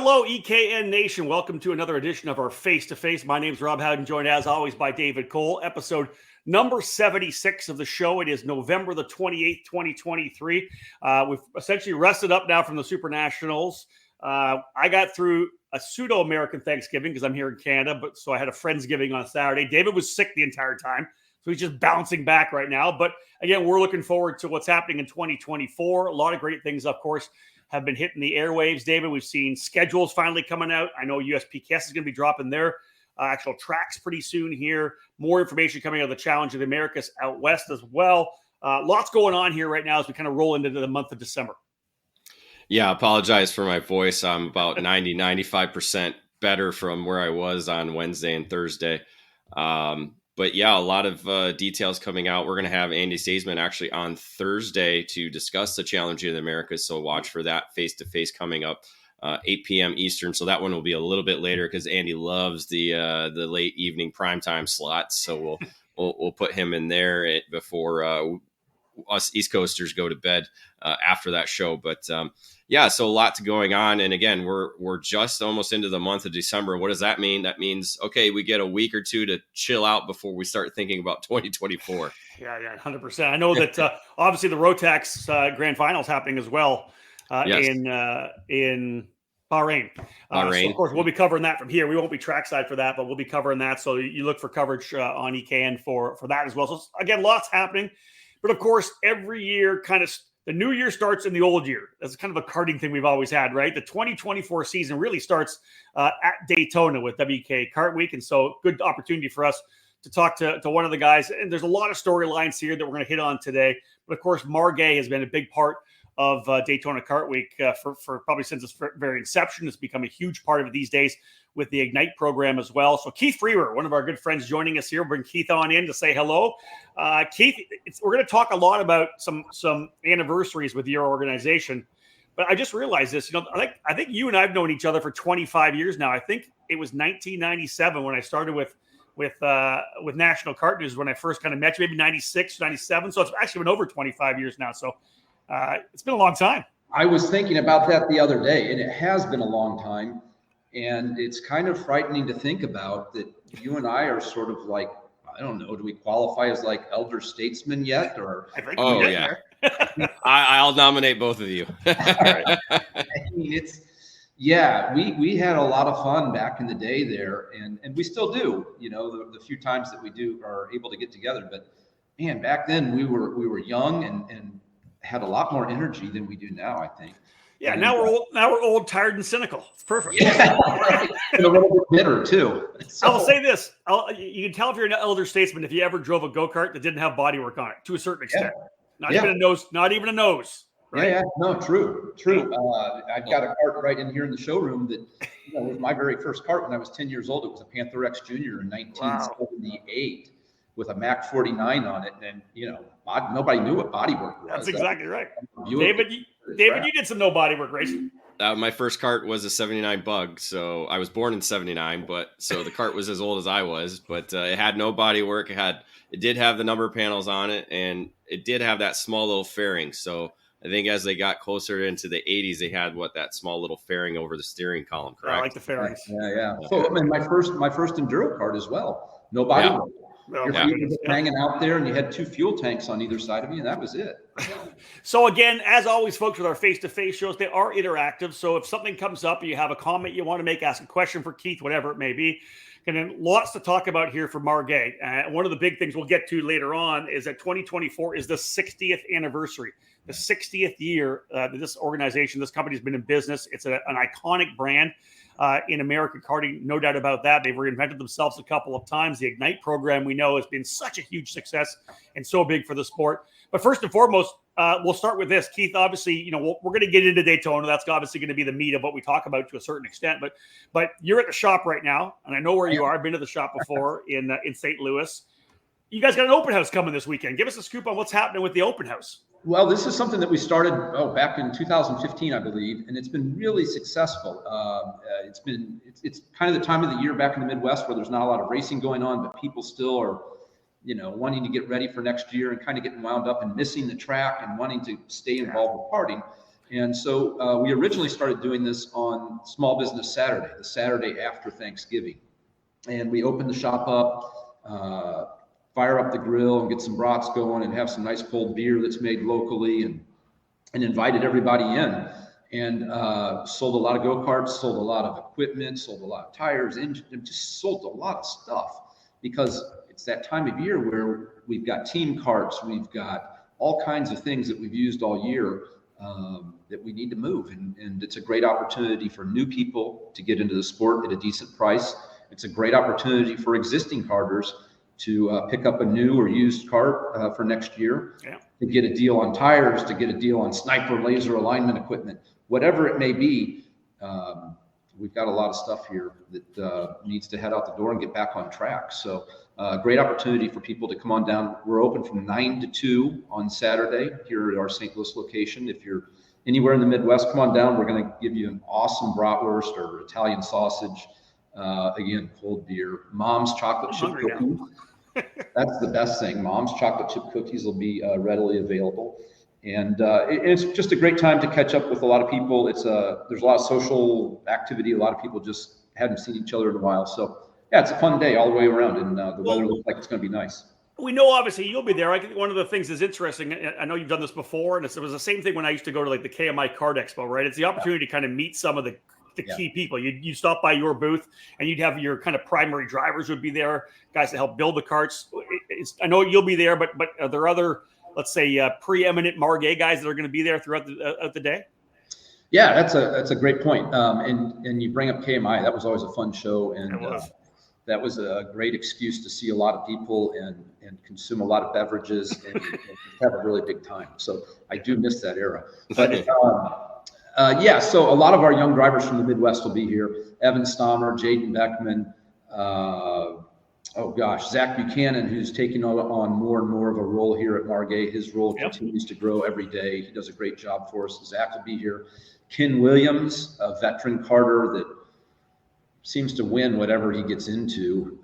Hello, EKN Nation. Welcome to another edition of our Face2Face. My name's Rob Howden, joined as always by David Cole. Episode number 76 of the show. It is November the 28th, 2023. We've essentially rested up now from the Super Nationals. I got through a pseudo-American Thanksgiving because I'm here in Canada, but so I had a Friendsgiving on Saturday. David was sick the entire time, so he's just bouncing back right now. But again, we're looking forward to what's happening in 2024. A lot of great things, of course, have been hitting the airwaves, David. We've seen schedules finally coming out. I know USPKS is going to be dropping their actual tracks pretty soon here. More information coming out of the Challenge of the Americas out west as well. Lots going on here right now as we kind of roll into the month of December. Yeah, I apologize for my voice. I'm about 95% better from where I was on Wednesday and Thursday. But yeah, a lot of details coming out. We're going to have Andy Saisman actually on Thursday to discuss the Challenge of the Americas. So watch for that face-to-face coming up 8 p.m. Eastern. So that one will be a little bit later because Andy loves the late evening primetime slots. So we'll put him in there before us East Coasters go to bed after that show. But yeah, so a lot going on. And again, we're just almost into the month of December. What does that mean? That means, okay, we get a week or two to chill out before we start thinking about 2024. Yeah, 100%. I know that obviously the Rotax Grand Finals happening as well in Bahrain. So of course, we'll be covering that from here. We won't be trackside for that, but we'll be covering that. So you look for coverage on EKN for that as well. So again, lots happening. But of course, every year the new year starts in the old year. That's kind of a karting thing we've always had, right? The 2024 season really starts at Daytona with WK Kart Week. And so good opportunity for us to talk to one of the guys. And there's a lot of storylines here that we're going to hit on today. But of course, Margay has been a big part of Daytona Kart Week for probably since its very inception. It's become a huge part of it these days with the Ignite program as well. So Keith Freber, one of our good friends joining us here, we'll bring Keith on in to say hello. Keith, we're going to talk a lot about some anniversaries with your organization, but I just realized this, I think you and I've known each other for 25 years now. I think it was 1997 when I started with National Kart News when I first kind of met you, maybe 96, 97. So it's actually been over 25 years now. So it's been a long time. I was thinking about that the other day, and it has been a long time. And it's kind of frightening to think about that you and I are sort of like, I don't know, do we qualify as like elder statesmen yet? Or yeah. I'll nominate both of you. I mean, we had a lot of fun back in the day there, and we still do, the few times that we are able to get together. But man, back then we were young and had a lot more energy than we do now, I think. Yeah, now we're old, tired, and cynical. It's perfect. Yeah, right. And a little bit bitter too. So, I'll say this: you can tell if you're an elder statesman if you ever drove a go-kart that didn't have bodywork on it, to a certain extent. Not even a nose. Right? Yeah, no, true. I've got a kart right in here in the showroom that was my very first kart when I was 10 years old. It was a Panther X Junior in 1978 with a Mac 49 on it, and nobody knew what bodywork was. That's exactly right. David, you did some no bodywork racing. My first kart was a 79 Bug, so I was born in 79, but so the kart was as old as I was, but it had no bodywork. It did have the number panels on it, and it did have that small little fairing. So I think as they got closer into the 80s, they had that small little fairing over the steering column, correct? I like the fairings. Yeah. So I mean, my first enduro kart as well. No bodywork. Your feet were just hanging out there, and you had 2 fuel tanks on either side of you, and that was it. So again, as always, folks, with our face-to-face shows, they are interactive. So if something comes up, you have a comment you want to make, ask a question for Keith, whatever it may be. And then lots to talk about here for Margay. One of the big things we'll get to later on is that 2024 is the 60th anniversary, the 60th year that this organization, this company has been in business. It's an iconic brand. In American karting, no doubt about that. They've reinvented themselves a couple of times. The Ignite program, we know, has been such a huge success and so big for the sport. But first and foremost, we'll start with this. Keith, obviously, we're going to get into Daytona. That's obviously going to be the meat of what we talk about to a certain extent. But you're at the shop right now, and I know where you are. I've been to the shop before in St. Louis. You guys got an open house coming this weekend. Give us a scoop on what's happening with the open house. Well, this is something that we started back in 2015, I believe, and it's been really successful. It's kind of the time of the year back in the Midwest where there's not a lot of racing going on, but people still are, wanting to get ready for next year and kind of getting wound up and missing the track and wanting to stay involved with karting. And so we originally started doing this on Small Business Saturday, the Saturday after Thanksgiving. And we opened the shop up, fire up the grill and get some brats going and have some nice cold beer that's made locally, and invited everybody in, and sold a lot of go-karts, sold a lot of equipment, sold a lot of tires, and just sold a lot of stuff, because it's that time of year where we've got team carts, we've got all kinds of things that we've used all year that we need to move. And it's a great opportunity for new people to get into the sport at a decent price. It's a great opportunity for existing karters to pick up a new or used cart for next year, to get a deal on tires, to get a deal on sniper laser alignment equipment, whatever it may be. We've got a lot of stuff here that needs to head out the door and get back on track. So great opportunity for people to come on down. We're open from 9 to 2 on Saturday here at our St. Louis location. If you're anywhere in the Midwest, come on down. We're going to give you an awesome bratwurst or Italian sausage. Again, cold beer. Mom's chocolate chip cookies. That's the best thing. Mom's chocolate chip cookies will be readily available. And it's just a great time to catch up with a lot of people. There's a lot of social activity. A lot of people just hadn't seen each other in a while. So yeah, it's a fun day all the way around, and the weather looks like it's going to be nice. We know obviously you'll be there. I think one of the things that's interesting, I know you've done this before, and it was the same thing when I used to go to like the KMI Card Expo, right? It's the opportunity to kind of meet some of the key people. You stop by your booth and you'd have your kind of primary drivers would be there, guys that help build the carts. I know you'll be there, but are there other, let's say, preeminent Margay guys that are going to be there throughout the day? Yeah, that's a great point. And you bring up KMI. That was always a fun show, and that was a great excuse to see a lot of people and consume a lot of beverages and have a really big time. So I do miss that era. But so a lot of our young drivers from the Midwest will be here. Evan Stommer, Jaden Beckman, Zach Buchanan, who's taking on more and more of a role here at Margay. His role continues to grow every day. He does a great job for us. Zach will be here. Ken Williams, a veteran karter that seems to win whatever he gets into.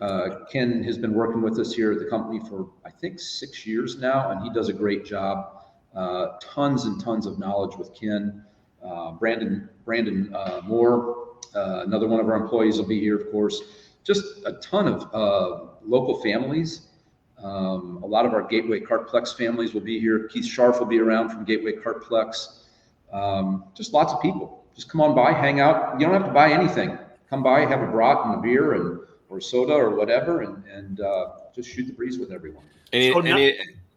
Ken has been working with us here at the company for, I think, 6 years now, and he does a great job. Tons and tons of knowledge with Ken. Brandon Moore, another one of our employees, will be here, of course. Just a ton of local families. A lot of our Gateway Kartplex families will be here. Keith Scharf will be around from Gateway Kartplex. Just lots of people. Just come on by, hang out. You don't have to buy anything. Come by, have a brat and a beer or soda or whatever, and just shoot the breeze with everyone.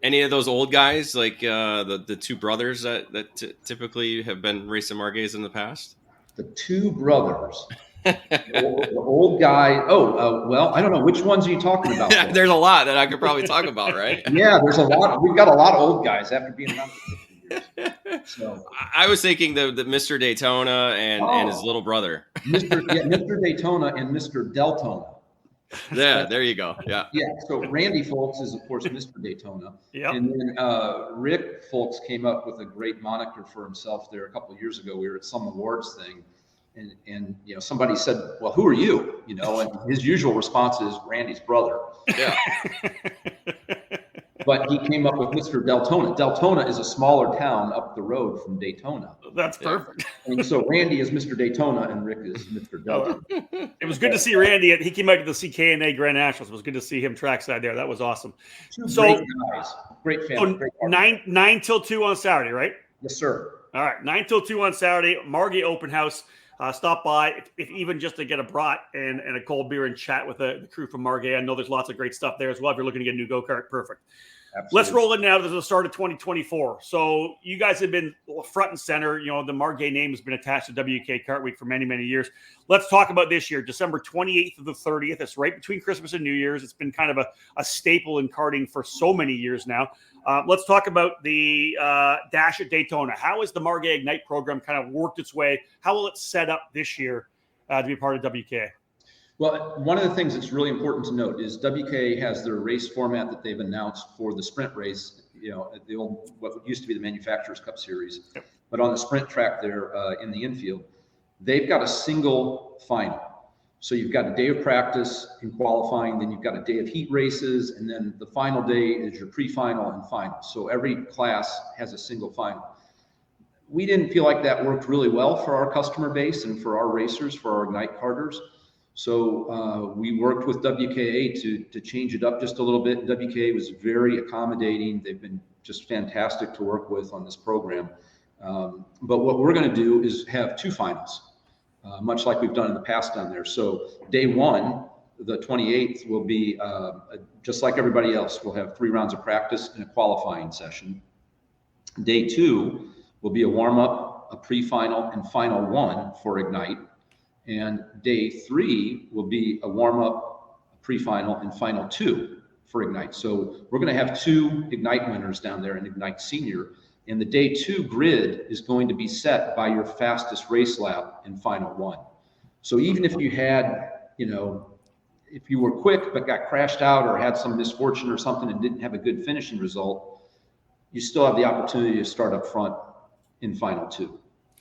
Any of those old guys, like the two brothers that typically have been racing Margays in the past? The two brothers. the old guy. Well, I don't know. Which ones are you talking about? There's a lot that I could probably talk about, right? Yeah, there's a lot. We've got a lot of old guys after being around for 50 years. So I was thinking the Mr. Daytona and his little brother. Mr. Daytona and Mr. Deltona. Yeah, there you go. Yeah. So Randy Folks is, of course, Mr. Daytona. Yeah. And then Rick Folks came up with a great moniker for himself there a couple of years ago. We were at some awards thing, and somebody said, "Well, who are you?" And his usual response is Randy's brother. Yeah. But he came up with Mr. Deltona. Deltona is a smaller town up the road from Daytona. That's perfect. And so Randy is Mr. Daytona and Rick is Mr. Deltona. It was good to see Randy. He came out to the CKNA Grand Nationals. It was good to see him trackside there. That was awesome. Great guys. Great family. So 9 till 2 on Saturday, right? Yes, sir. All right. 9 till 2 on Saturday. Margay Open House. Stop by, if even just to get a brat and a cold beer and chat with the crew from Margay. I know there's lots of great stuff there as well. If you're looking to get a new go-kart, perfect. Absolutely. Let's roll it now to the start of 2024. So you guys have been front and center. The Margay name has been attached to WK Kart Week for many, many years. Let's talk about this year, December 28th to the 30th. It's right between Christmas and New Year's. It's been kind of a staple in karting for so many years now. Let's talk about the Dash at Daytona. How has the Margay Ignite program kind of worked its way? How will it set up this year to be part of WK? Well, one of the things that's really important to note is WK has their race format that they've announced for the sprint race, the old, what used to be the Manufacturers Cup Series. Yep. But on the sprint track there in the infield, they've got a single final. So you've got a day of practice in qualifying, then you've got a day of heat races, and then the final day is your pre-final and final. So every class has a single final. we didn't feel like that worked really well for our customer base and for our racers, for our Ignite karters. So we worked with WKA to change it up just a little bit. WKA was very accommodating. They've been just fantastic to work with on this program. But what we're going to do is have 2 finals, much like we've done in the past down there. So day 1, the 28th, will be just like everybody else. We'll have 3 rounds of practice and a qualifying session. Day 2 will be a warm-up, a pre-final, and final 1 for Ignite. And day 3 will be a warm-up, a pre-final, and final 2 for Ignite. So we're going to have 2 Ignite winners down there in Ignite Senior. And the day 2 grid is going to be set by your fastest race lap in final 1. So even if you had, if you were quick but got crashed out or had some misfortune or something and didn't have a good finishing result, you still have the opportunity to start up front in final 2.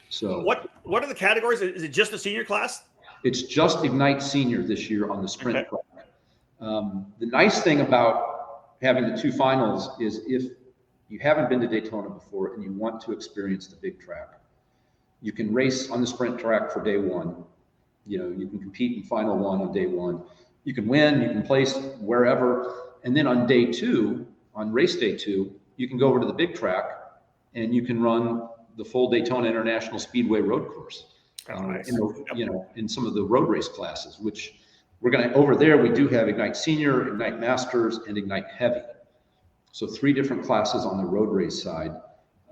So what are the categories? Is it just the senior class? It's just Ignite Senior this year on the sprint track. The nice thing about having the 2 finals is if you haven't been to Daytona before and you want to experience the big track, you can race on the sprint track for day 1. You can compete in final 1 on day 1. You can win, you can place wherever. And then on day 2, on race day 2, you can go over to the big track and you can run the full Daytona International Speedway road course. Nice. In some of the road race classes, which we're going to, over there, we do have Ignite Senior, Ignite Masters, and Ignite Heavy. So 3 different classes on the road race side.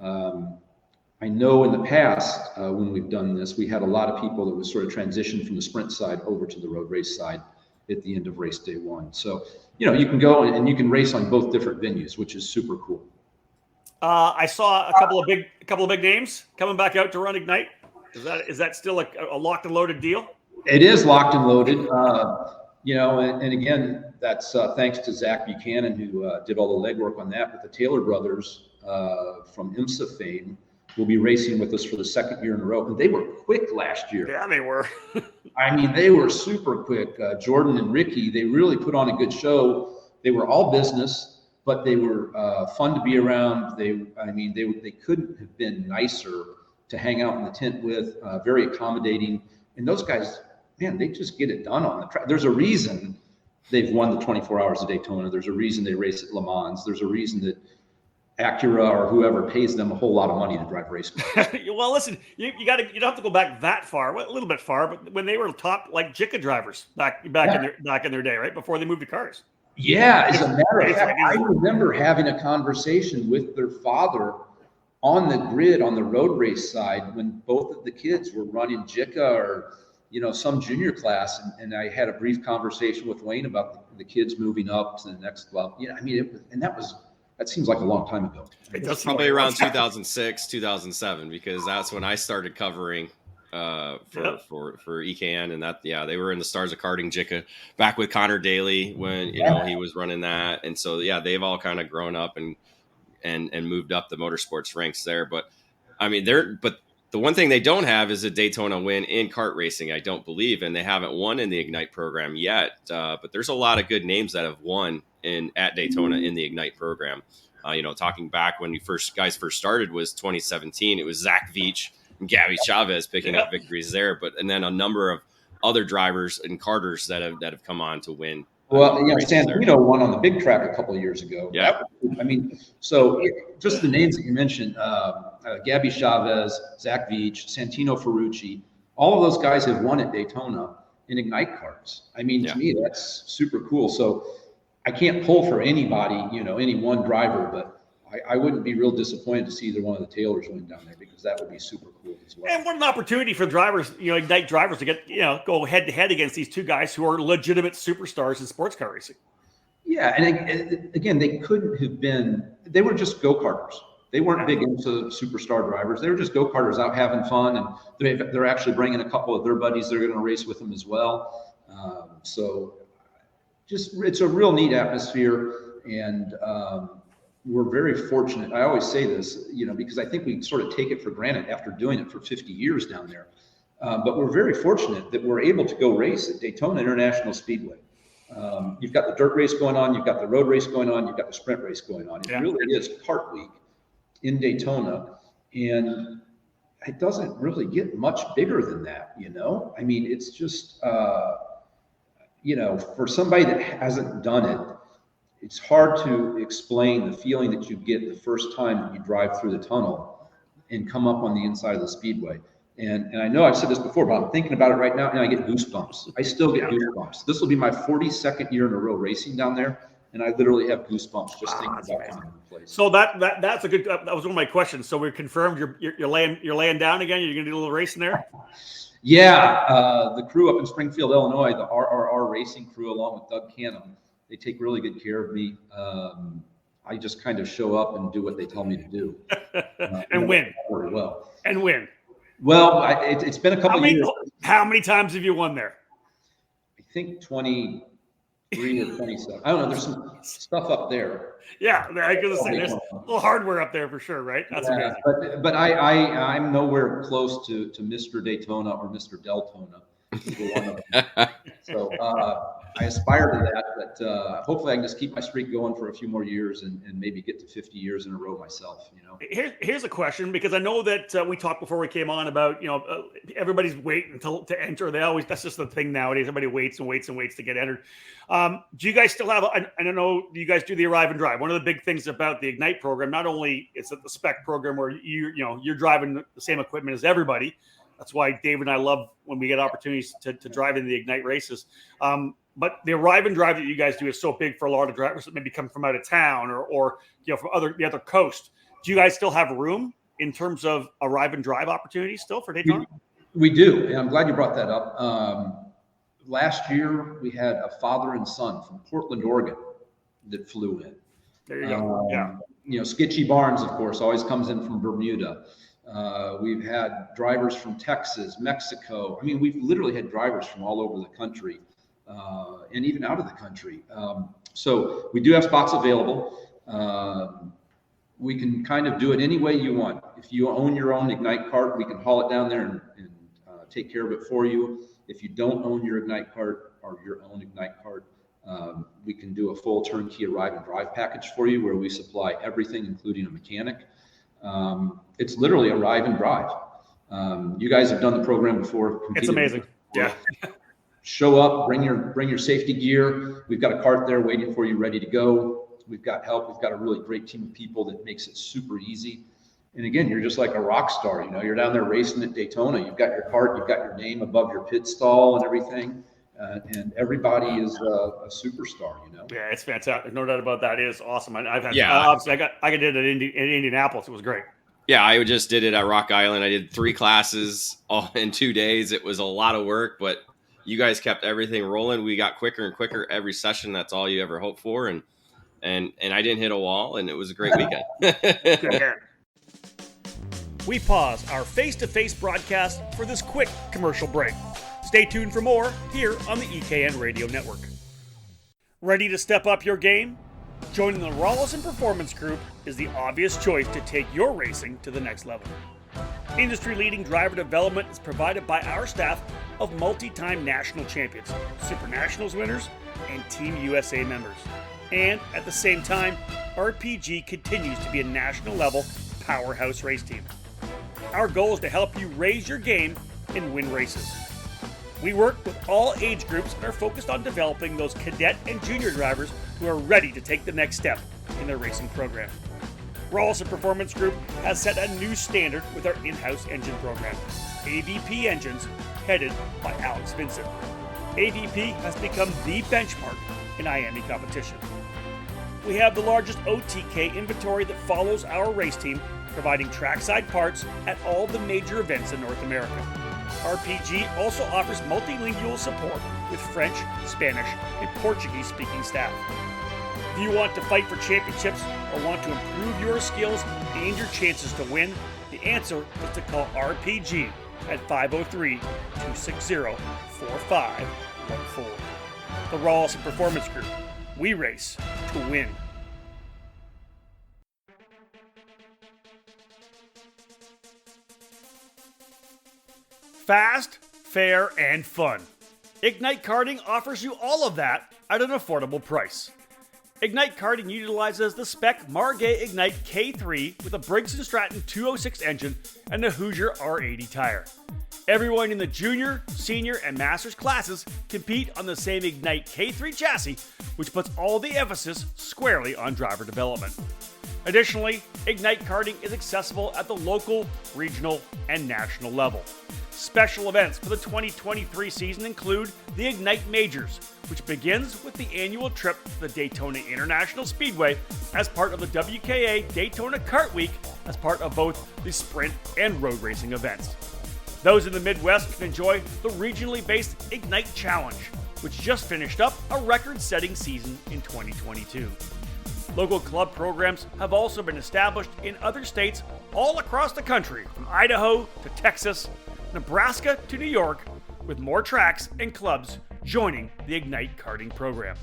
I know in the past, when we've done this, we had a lot of people that would sort of transition from the sprint side over to the road race side at the end of race day 1. So, you can go and you can race on both different venues, which is super cool. I saw a couple of big names coming back out to run Ignite. Is that still a locked and loaded deal? It is locked and loaded. And again, that's thanks to Zach Buchanan, who did all the legwork on that. But the Taylor brothers from IMSA fame will be racing with us for the 2nd year in a row. And they were quick last year. Yeah, they were. I mean, they were super quick. Jordan and Ricky, they really put on a good show. They were all business, but they were fun to be around. They couldn't have been nicer to hang out in the tent with, very accommodating. And those guys, man, they just get it done on the track. There's a reason they've won the 24 Hours of Daytona. There's a reason they race at Le Mans. There's a reason that Acura or whoever pays them a whole lot of money to drive race cars. Well, listen, you don't have to go back that far, a little bit far, but when they were top JICA drivers back in their day, right before they moved to cars. Yeah, as a matter of fact, I remember having a conversation with their father on the grid on the road race side when both of the kids were running JICA or some junior class, and I had a brief conversation with Wayne about the kids moving up to the next level. That seems like a long time ago. It was probably around 2006, 2007, because that's when I started covering for EKN, and they were in the Stars of Karting JICA back with Connor Daly when he was running that, and so they've all kind of grown up and moved up the motorsports ranks there. But I mean, the one thing they don't have is a Daytona win in kart racing, I don't believe, and they haven't won in the Ignite program yet. But there's a lot of good names that have won at Daytona in the Ignite program. Talking back when guys first started was 2017. It was Zach Veach and Gabby Chavez picking up victories there, and then a number of other drivers and karters that have come on to win. Well, Santino won on the big track a couple of years ago. Yeah. Just the names that you mentioned, Gabby Chavez, Zach Veach, Santino Ferrucci, all of those guys have won at Daytona in Ignite karts. To me, that's super cool. So I can't pull for anybody, any one driver, but I wouldn't be real disappointed to see either one of the Taylors win down there, because that would be super cool as well. And what an opportunity for drivers, Ignite drivers, to get, go head to head against these 2 guys who are legitimate superstars in sports car racing. Yeah. And again, they couldn't have been, they were just go-karters. They weren't big into superstar drivers. They were just go-karters out having fun. And they're actually bringing a couple of their buddies they're going to race with them as well. It's a real neat atmosphere. And, we're very fortunate. I always say this, because I think we sort of take it for granted after doing it for 50 years down there. But we're very fortunate that we're able to go race at Daytona International Speedway. You've got the dirt race going on, you've got the road race going on, you've got the sprint race going on. It really is kart week in Daytona. And it doesn't really get much bigger than that, you know? I mean, it's just, you know, for somebody that hasn't done it, it's hard to explain the feeling that you get the first time that you drive through the tunnel and come up on the inside of the speedway. And I know I've said this before, but I'm thinking about it right now and I get goosebumps. I still get goosebumps. This will be my 42nd year in a row racing down there. And I literally have goosebumps just thinking about coming to the place. So that's a good. That was one of my questions. So we're confirmed you're laying down again. You're gonna do a little racing there. Yeah, the crew up in Springfield, Illinois, the RRR racing crew, along with Doug Canham, they take really good care of me. I just kind of show up and do what they tell me to do, and win very well. And win. Well, it's been a couple of years. How many times have you won there? I think 23 or 27. I don't know. There's some stuff up there. Yeah, I was gonna say there's a little hardware up there for sure, right? That's amazing. But I'm nowhere close to Mr. Daytona or Mr. Deltona. So I aspire to that, but hopefully I can just keep my streak going for a few more years and maybe get to 50 years in a row myself. You know. Here's a question, because I know that we talked before we came on about, you know, everybody's waiting to enter. That's just the thing nowadays. Everybody waits and waits and waits to get entered. Do you guys still have? I don't know. You guys do the arrive and drive. One of the big things about the Ignite program, not only is it the spec program where you're driving the same equipment as everybody. That's why Dave and I love when we get opportunities to drive in the Ignite races. But the arrive and drive that you guys do is so big for a lot of drivers that maybe come from out of town or from the other coast. Do you guys still have room in terms of arrive and drive opportunities still for Daytona? We do, and I'm glad you brought that up. Last year, we had a father and son from Portland, Oregon, that flew in. There you go. Yeah. You know, Skitchy Barnes, of course, always comes in from Bermuda. We've had drivers from Texas, Mexico. I mean, we've literally had drivers from all over the country and even out of the country. So we do have spots available. We can kind of do it any way you want. If you own your own Ignite cart, we can haul it down there and take care of it for you. If you don't own your Ignite cart or your own Ignite cart, we can do a full turnkey arrive and drive package for you where we supply everything, including a mechanic. It's literally arrive and drive. You guys have done the program before. It's amazing. Yeah. Show up, bring your safety gear. We've got a cart there waiting for you, ready to go. We've got help. We've got a really great team of people that makes it super easy. And again, you're just like a rock star. You know, you're down there racing at Daytona. You've got your cart, you've got your name above your pit stall and everything. And everybody is a superstar, you know? Yeah, it's fantastic. No doubt about that. It is awesome. I've had, Yeah. Obviously I did it in Indianapolis. It was great. Yeah, I just did it at Rock Island. I did 3 classes all in 2 days. It was a lot of work, but you guys kept everything rolling. We got quicker and quicker every session. That's all you ever hoped for. And I didn't hit a wall, and it was a great weekend. We pause our face-to-face broadcast for this quick commercial break. Stay tuned for more here on the EKN Radio Network. Ready to step up your game? Joining the Rawlison Performance Group is the obvious choice to take your racing to the next level. Industry-leading driver development is provided by our staff of multi-time national champions, Super Nationals winners, and Team USA members. And at the same time, RPG continues to be a national-level powerhouse race team. Our goal is to help you raise your game and win races. We work with all age groups and are focused on developing those cadet and junior drivers who are ready to take the next step in their racing program. Rawlison Performance Group has set a new standard with our in-house engine program, AVP Engines, headed by Alex Vincent. AVP has become the benchmark in IAME competition. We have the largest OTK inventory that follows our race team, providing trackside parts at all the major events in North America. RPG also offers multilingual support with French, Spanish, and Portuguese-speaking staff. If you want to fight for championships or want to improve your skills and your chances to win, the answer is to call RPG at 503-260-4514. The Rawlison Performance Group. We race to win. Fast, fair, and fun. Ignite Karting offers you all of that at an affordable price. Ignite Karting utilizes the spec Margay Ignite K3 with a Briggs & Stratton 206 engine and the Hoosier R80 tire. Everyone in the junior, senior, and masters classes compete on the same Ignite K3 chassis, which puts all the emphasis squarely on driver development. Additionally, Ignite Karting is accessible at the local, regional, and national level. Special events for the 2023 season include the Ignite Majors, which begins with the annual trip to the Daytona International Speedway as part of the WKA Daytona Kart Week as part of both the sprint and road racing events. Those in the Midwest can enjoy the regionally based Ignite Challenge, which just finished up a record-setting season in 2022. Local club programs have also been established in other states all across the country, from Idaho to Texas, Nebraska to New York, with more tracks and clubs joining the Ignite Karting program.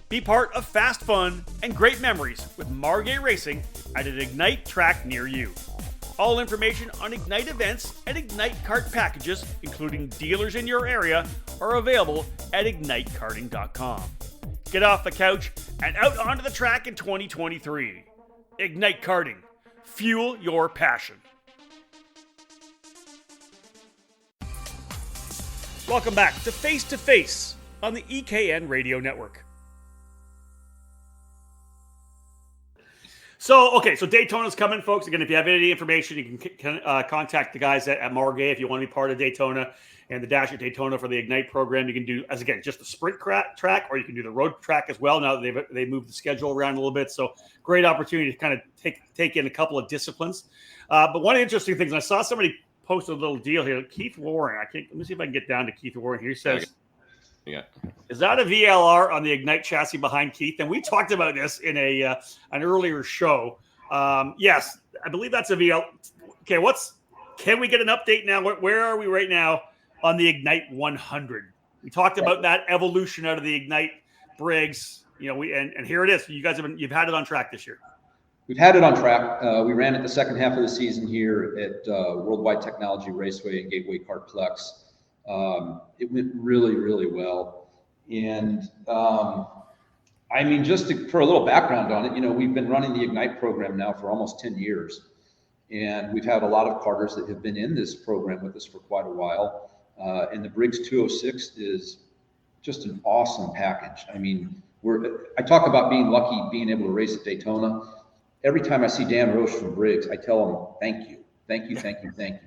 Be part of fast fun and great memories with Margay Racing at an Ignite track near you. All information on Ignite events and Ignite Kart packages, including dealers in your area, are available at ignitekarting.com. Get off the couch and out onto the track in 2023. Ignite Karting. Fuel your passion. Welcome back to Face2Face on the EKN Radio Network. So Daytona's coming, folks. Again, if you have any information, you can contact the guys at Margay if you want to be part of Daytona and the Dash at Daytona for the Ignite program. You can do, as again, just the sprint track, or you can do the road track as well. Now that they've moved the schedule around a little bit, so great opportunity to kind of take in a couple of disciplines. But one interesting thing is I saw somebody post a little deal here. Keith Warren. Let me see if I can get down to Keith Warren here. He says, Yeah. Is that a VLR on the Ignite chassis behind Keith? And we talked about this in an earlier show. Yes, I believe that's a VL. Okay, can we get an update now? Where are we right now on the Ignite 100? We talked about that evolution out of the Ignite Briggs. And here it is. You guys you've had it on track this year. We've had it on track. We ran it the second half of the season here at Worldwide Technology Raceway and Gateway Kartplex. It went really, really well. And for a little background on it, we've been running the Ignite program now for almost 10 years. And we've had a lot of karters that have been in this program with us for quite a while. And the Briggs 206 is just an awesome package. I talk about being lucky being able to race at Daytona. Every time I see Dan Roche from Briggs, I tell him, thank you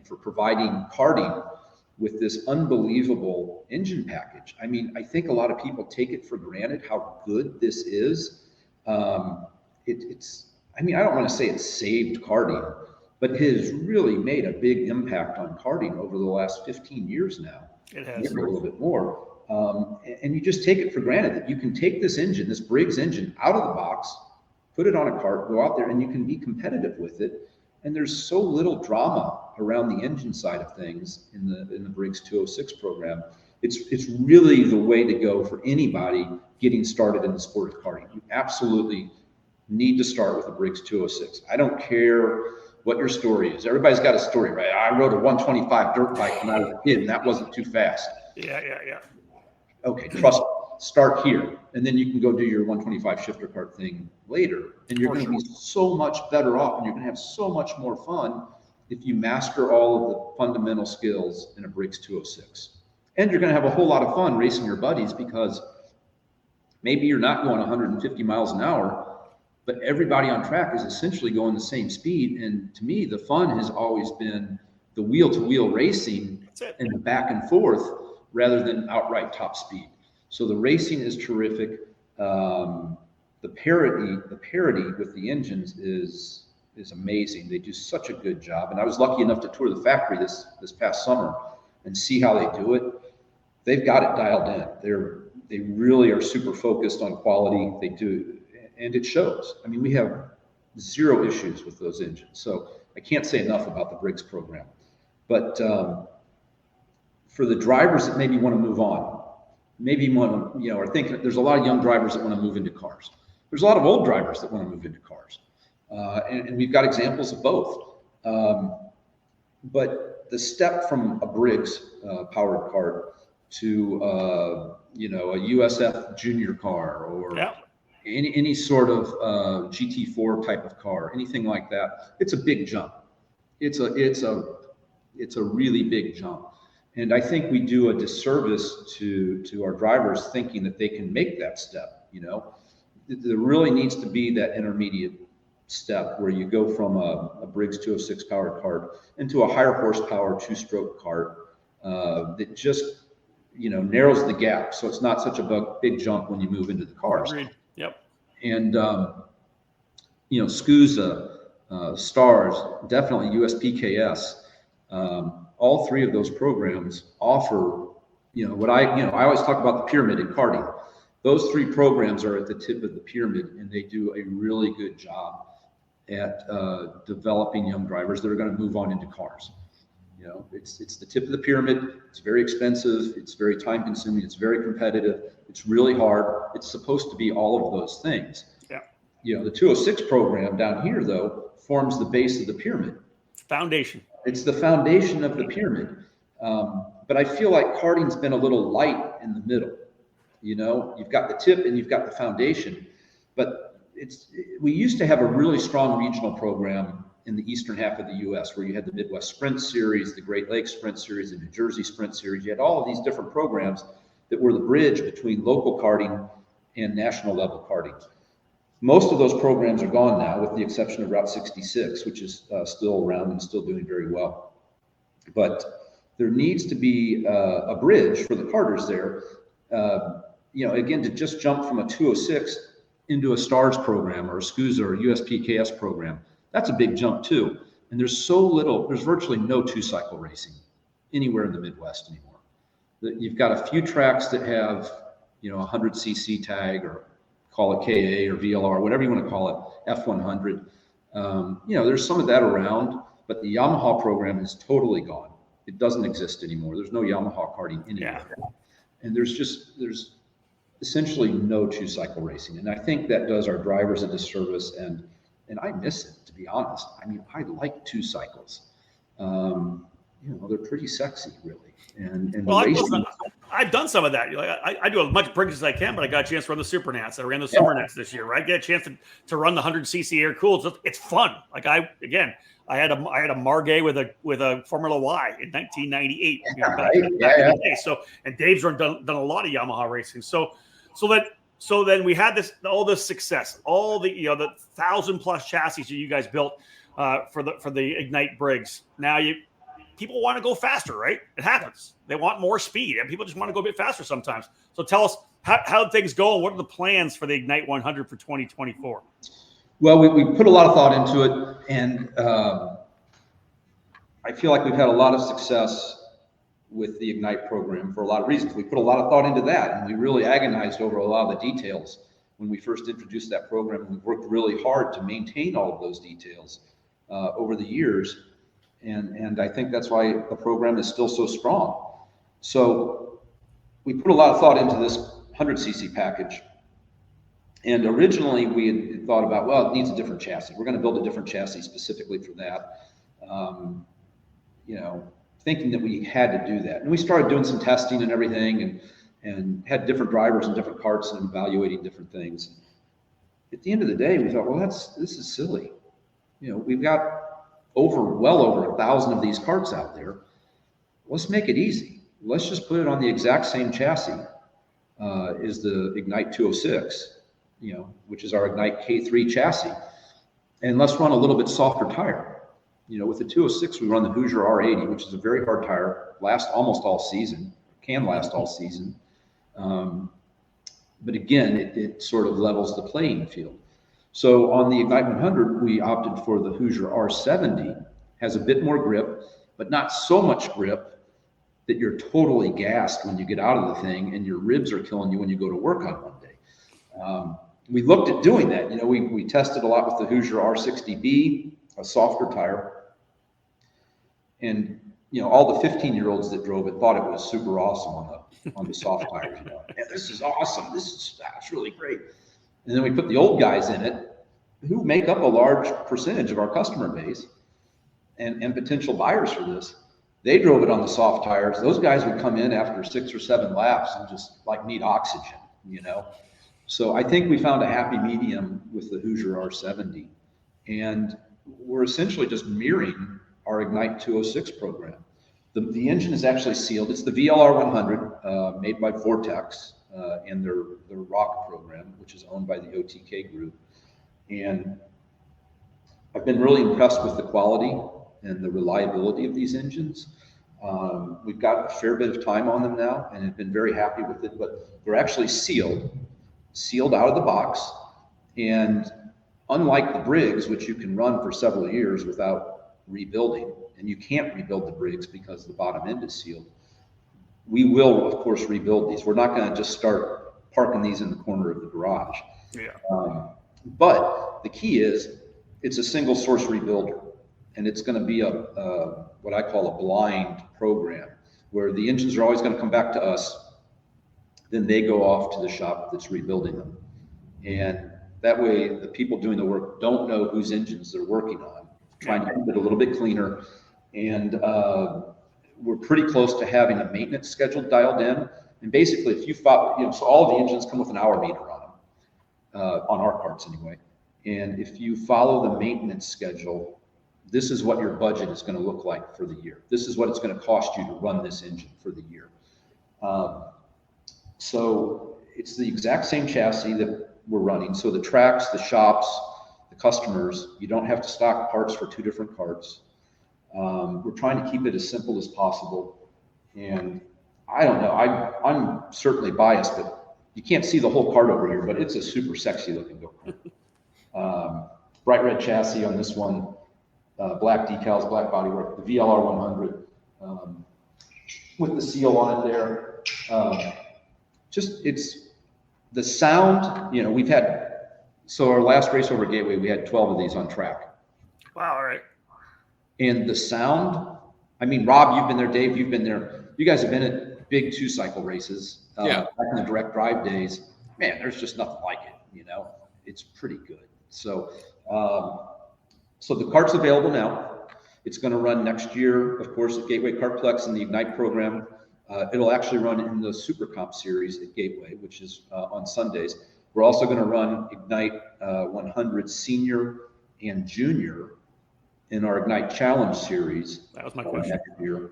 for providing karting with this unbelievable engine package. I think a lot of people take it for granted how good this is. I don't want to say it's saved karting, but it has really made a big impact on karting over the last 15 years now. It has. Maybe a little bit more. And you just take it for granted that you can take this engine, this Briggs engine, out of the box, put it on a kart, go out there, and you can be competitive with it. And there's so little drama around the engine side of things in the Briggs 206 program. It's really the way to go for anybody getting started in the sport of karting. You absolutely need to start with a Briggs 206. I don't care what your story is. Everybody's got a story, right? I rode a 125 dirt bike when I was a kid, and that wasn't too fast. Yeah. Okay, trust me. Start here, and then you can go do your 125 shifter kart thing later, and you're going to be so much better off, and you're going to have so much more fun if you master all of the fundamental skills in a Briggs 206. And you're going to have a whole lot of fun racing your buddies, because maybe you're not going 150 miles an hour, but everybody on track is essentially going the same speed. And to me, the fun has always been the wheel-to-wheel racing and the back and forth rather than outright top speed. So the racing is terrific. The parity with the engines is amazing. They do such a good job. And I was lucky enough to tour the factory this past summer and see how they do it. They've got it dialed in. They really are super focused on quality. They do, and it shows. We have zero issues with those engines. So I can't say enough about the Briggs program. But for the drivers that maybe want to move on, are thinking, there's a lot of young drivers that want to move into cars. There's a lot of old drivers that want to move into cars. And we've got examples of both. But the step from a Briggs powered kart to, a USF junior car or any sort of GT4 type of car, anything like that, it's a big jump. It's a really big jump. And I think we do a disservice to our drivers thinking that they can make that step. There really needs to be that intermediate step where you go from a Briggs 206 powered kart into a higher horsepower 2-stroke kart that just narrows the gap, so it's not such a big jump when you move into the cars. Agreed. Yep. And SCUSA, STARS, definitely USPKS. All three of those programs offer, what I always talk about the pyramid in karting. Those three programs are at the tip of the pyramid, and they do a really good job at developing young drivers that are going to move on into cars. It's the tip of the pyramid. It's very expensive. It's very time consuming. It's very competitive. It's really hard. It's supposed to be all of those things. Yeah. The 206 program down here, though, forms the base of the pyramid. Foundation. It's the foundation of the pyramid. But I feel like karting's been a little light in the middle. You've got the tip and you've got the foundation, but we used to have a really strong regional program in the eastern half of the U.S. where you had the Midwest Sprint Series, the Great Lakes Sprint Series, the New Jersey Sprint Series. You had all of these different programs that were the bridge between local karting and national level karting. Most of those programs are gone now, with the exception of Route 66, which is still around and still doing very well. But there needs to be a bridge for the karters there. Again, to just jump from a 206 into a STARS program or a SCUSA or a USPKS program, that's a big jump too. And there's virtually no 2-cycle racing anywhere in the Midwest anymore. You've got a few tracks that have, 100cc tag, or call it KA or VLR, whatever you want to call it, F100. There's some of that around, but the Yamaha program is totally gone. It doesn't exist anymore. There's no Yamaha karting anywhere. Yeah. And there's essentially no 2-cycle racing. And I think that does our drivers a disservice, and I miss it, to be honest. I mean, I like 2 cycles. They're pretty sexy, really. And well, I've done some of that. I do as much Briggs as I can, but I got a chance to run the Super Nats. I ran the Summer Nats this year, right? Get a chance to run the 100cc air cooled. It's fun. Like I had a Margay with a Formula Y in 1998. Back in the day. So, and Dave's done a lot of Yamaha racing. So then we had all this success, all the 1,000+ chassis that you guys built for the Ignite Briggs. Now people want to go faster, right? It happens. They want more speed, and people just want to go a bit faster sometimes. So tell us how things go, and what are the plans for the Ignite 100 for 2024? Well, we put a lot of thought into it, and I feel like we've had a lot of success with the Ignite program for a lot of reasons. We put a lot of thought into that, and we really agonized over a lot of the details when we first introduced that program. We worked really hard to maintain all of those details over the years, and I think that's why the program is still so strong. So we put a lot of thought into this 100cc package. And originally we had thought about, well, it needs a different chassis. We're going to build a different chassis specifically for that, thinking that we had to do that. And we started doing some testing and everything, and had different drivers and different karts and evaluating different things. At the end of the day, we thought, well, this is silly. We've got well over 1,000 of these karts out there. Let's make it easy. Let's just put it on the exact same chassis as the Ignite 206. Which is our Ignite K3 chassis, and let's run a little bit softer tire. With the 206, we run the Hoosier R80, which is a very hard tire, lasts almost all season, can last all season. But again, it sort of levels the playing field. So on the Ignite 100, we opted for the Hoosier R70, has a bit more grip, but not so much grip that you're totally gassed when you get out of the thing and your ribs are killing you when you go to work on one day. We looked at doing that. We tested a lot with the Hoosier R60B, a softer tire. And, all the 15-year-olds that drove it thought it was super awesome on the soft tires. Man, this is awesome. That's really great. And then we put the old guys in it who make up a large percentage of our customer base and potential buyers for this. They drove it on the soft tires. Those guys would come in after 6 or 7 laps and just need oxygen, So I think we found a happy medium with the Hoosier R70, and we're essentially just mirroring our Ignite 206 program. The engine is actually sealed. It's the VLR 100 made by Vortex and their Rock program, which is owned by the OTK group. And I've been really impressed with the quality and the reliability of these engines. We've got a fair bit of time on them now and have been very happy with it, but they're actually sealed out of the box. And unlike the Briggs, which you can run for several years without rebuilding, and you can't rebuild the Briggs because the bottom end is sealed, we will, of course, rebuild these. We're not going to just start parking these in the corner of the garage. Yeah. But the key is it's a single source rebuilder, and it's going to be a what I call a blind program, where the engines are always going to come back to us. Then they go off to the shop that's rebuilding them. And that way the people doing the work don't know whose engines they're working on, trying to keep it a little bit cleaner. And we're pretty close to having a maintenance schedule dialed in. And basically, if you follow, so all of the engines come with an hour meter on them, on our parts anyway. And if you follow the maintenance schedule, this is what your budget is going to look like for the year. This is what it's going to cost you to run this engine for the year. So it's the exact same chassis that we're running. So the tracks, the shops, the customers, you don't have to stock parts for two different carts. We're trying to keep it as simple as possible. And I don't know, I'm certainly biased, but you can't see the whole cart over here, but it's a super sexy looking go-kart. Bright red chassis on this one, black decals, black bodywork, the VLR 100 with the seal on it there. It's the sound, we've had, so our last race over Gateway, we had 12 of these on track. Wow. All right. And the sound, I mean, Rob, you've been there, Dave, you've been there. You guys have been at big 2-cycle races. Back in the direct drive days. Man, there's just nothing like it, it's pretty good. So, so the cart's available now. It's going to run next year, of course, at Gateway Kartplex in the Ignite program. It'll actually run in the Super Comp series at Gateway, which is on Sundays. We're also going to run Ignite 100 Senior and Junior in our Ignite Challenge series. That was my question. Next year,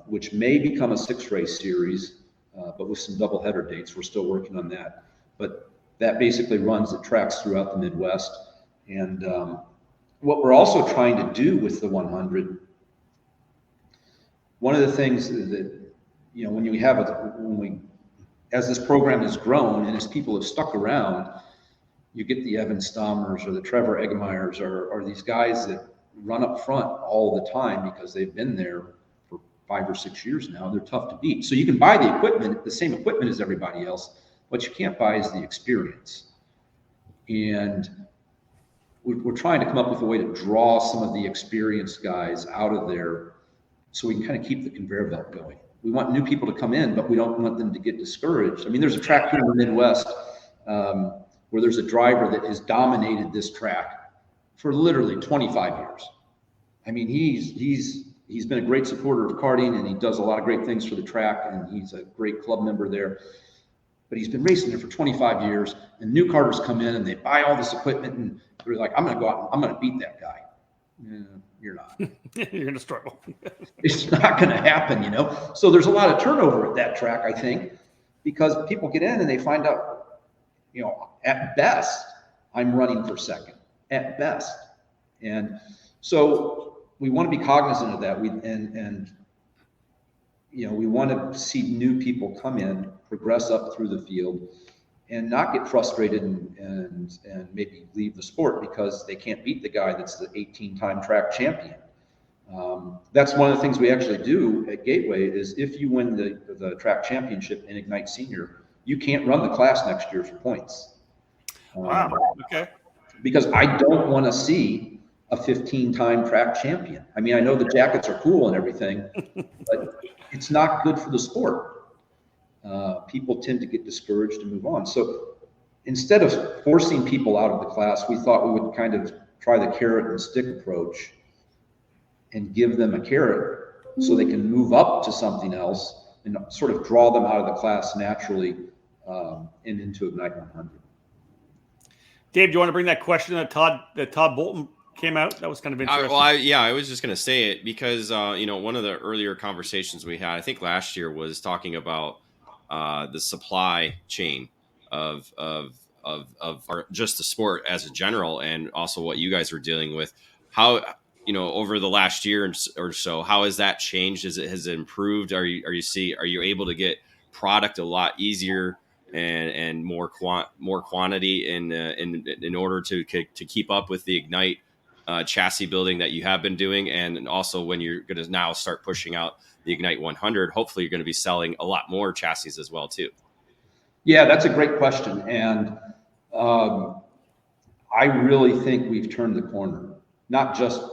which may become a 6-race series, but with some double header dates. We're still working on that. But that basically runs at tracks throughout the Midwest. And what we're also trying to do with the 100, one of the things that, as this program has grown and as people have stuck around, you get the Evan Stommers or the Trevor Eggemeyers or these guys that run up front all the time because they've been there for 5 or 6 years now. They're tough to beat. So you can buy the equipment, the same equipment as everybody else. What you can't buy is the experience. And we're trying to come up with a way to draw some of the experienced guys out of there so we can kind of keep the conveyor belt going. We want new people to come in, but we don't want them to get discouraged. I mean, there's a track here in the Midwest where there's a driver that has dominated this track for literally 25 years. I mean, he's been a great supporter of karting, and he does a lot of great things for the track, and he's a great club member there. But he's been racing there for 25 years, and new karters come in and they buy all this equipment, and they're like, I'm going to go out and I'm going to beat that guy. You're not. You're going to struggle. It's not going to happen, So there's a lot of turnover at that track, I think, because people get in and they find out, at best, I'm running for second, at best. And so we want to be cognizant of that. We want to see new people come in, progress up through the field, and not get frustrated and maybe leave the sport because they can't beat the guy that's the 18-time track champion. That's one of the things we actually do at Gateway is if you win the track championship in Ignite Senior, you can't run the class next year for points. Wow. Okay. Because I don't want to see a 15-time track champion. I mean, I know the jackets are cool and everything, but it's not good for the sport. People tend to get discouraged and move on. So instead of forcing people out of the class, we thought we would kind of try the carrot and stick approach and give them a carrot so they can move up to something else and sort of draw them out of the class naturally and into Ignite 100. Dave, do you want to bring that question that Todd Bolton came out? That was kind of interesting. I was just going to say it because, one of the earlier conversations we had, I think last year, was talking about the supply chain of just the sport as a general, and also what you guys were dealing with. How, over the last year or so, how has that changed? Has it improved? Are you able to get product a lot easier and more quantity in order to keep up with the Ignite chassis building that you have been doing? And also, when you're going to now start pushing out the Ignite 100, hopefully you're going to be selling a lot more chassis as well too. Yeah, that's a great question. And I really think we've turned the corner, not just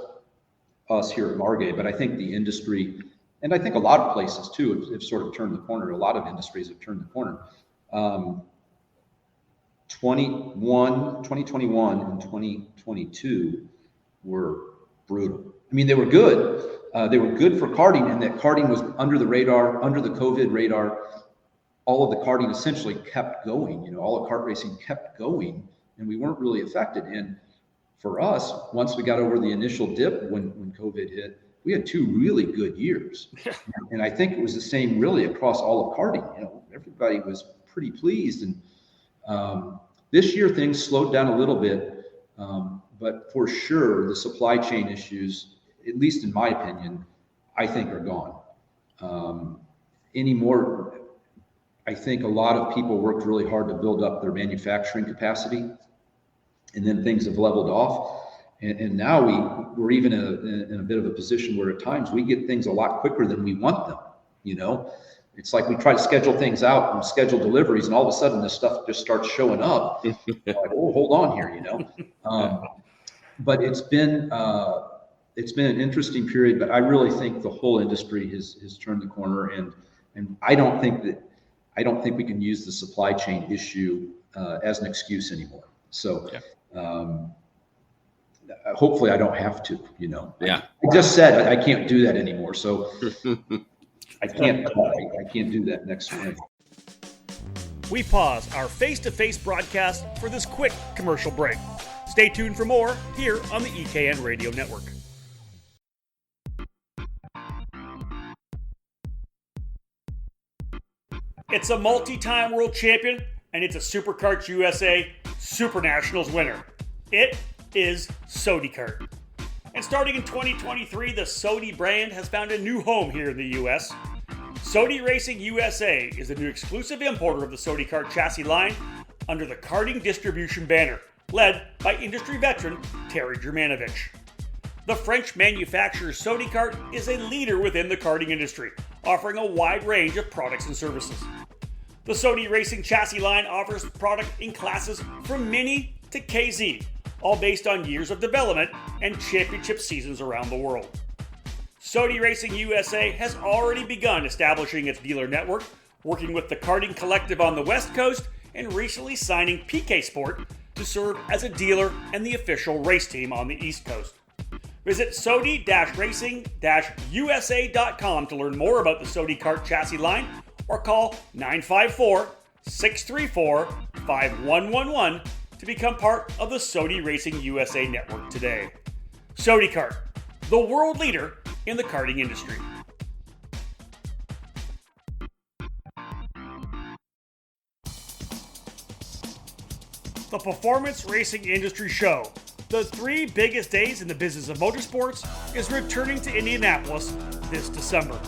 us here at Margay, but I think the industry, and I think a lot of places too, have sort of turned the corner. A lot of industries have turned the corner. 2021 and 2022 were brutal. I mean, they were good. They were good for karting, and that karting was under the radar, under the COVID radar. All of the karting essentially kept going. All of kart racing kept going, and we weren't really affected. And for us, once we got over the initial dip when COVID hit, we had 2 really good years. And I think it was the same really across all of karting. Everybody was pretty pleased. And this year things slowed down a little bit, but for sure the supply chain issues, at least in my opinion, I think are gone. Anymore, I think a lot of people worked really hard to build up their manufacturing capacity, and then things have leveled off. And now we're even in a bit of a position where at times we get things a lot quicker than we want them. It's like we try to schedule things out and schedule deliveries, and all of a sudden this stuff just starts showing up. Like, oh, hold on here, But it's been an interesting period. But I really think the whole industry has turned the corner, and I don't think we can use the supply chain issue as an excuse anymore. So. Yeah. Hopefully I don't have to, Yeah. I just said I can't do that anymore. So I can't do that next spring. We pause our face-to-face broadcast for this quick commercial break. Stay tuned for more here on the EKN Radio Network. It's a multi-time world champion, and it's a SuperKarts USA Super Nationals winner. It is SodiKart. And starting in 2023, the Sodi brand has found a new home here in the U.S. Sodi Racing USA is the new exclusive importer of the SodiKart chassis line under the karting distribution banner, led by industry veteran Terry Germanovich. The French manufacturer SodiKart is a leader within the karting industry, offering a wide range of products and services. The Sodi Racing chassis line offers product in classes from Mini to KZ, all based on years of development and championship seasons around the world. Sodi Racing USA has already begun establishing its dealer network, working with the Karting Collective on the West Coast, and recently signing PK Sport to serve as a dealer and the official race team on the East Coast. Visit Sodi-Racing-USA.com to learn more about the SodiKart chassis line, or call 954-634-5111 to become part of the Sodi Racing USA network today. SodiKart, the world leader in the karting industry. The Performance Racing Industry Show, the 3 biggest days in the business of motorsports, is returning to Indianapolis this December.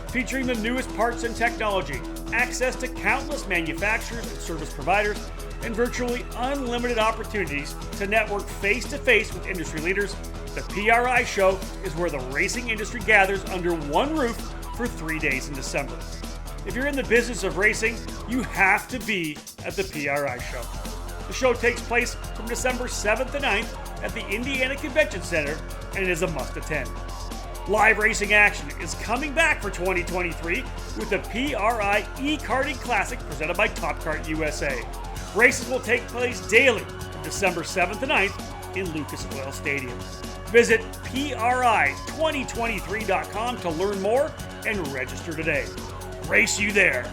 Featuring the newest parts and technology, access to countless manufacturers and service providers, and virtually unlimited opportunities to network face-to-face with industry leaders, the PRI Show is where the racing industry gathers under one roof for 3 days in December. If you're in the business of racing, you have to be at the PRI Show. The show takes place from December 7th to 9th at the Indiana Convention Center, and it is a must-attend. Live racing action is coming back for 2023 with the PRI E-Karting Classic presented by Top Kart USA. Races will take place daily from December 7th to 9th in Lucas Oil Stadium. Visit PRI2023.com to learn more and register today. Race you there.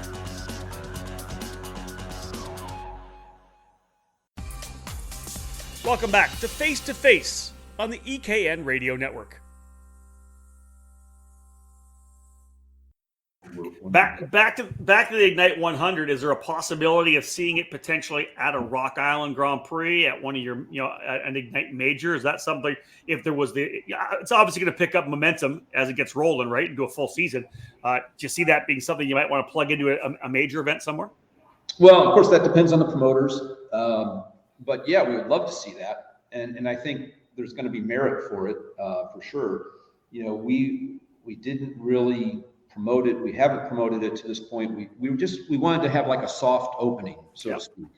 Welcome back to Face2Face on the EKN Radio Network. Back to the Ignite 100. Is there a possibility of seeing it potentially at a Rock Island Grand Prix, at one of your, an Ignite major? Is that something? If there was it's obviously going to pick up momentum as it gets rolling, right, into a full season. Do you see that being something you might want to plug into a major event somewhere? Well, of course, that depends on the promoters. But yeah, we would love to see that, and I think there's going to be merit for it for sure. We didn't really promote it. We haven't promoted it to this point. We wanted to have like a soft opening, so to speak,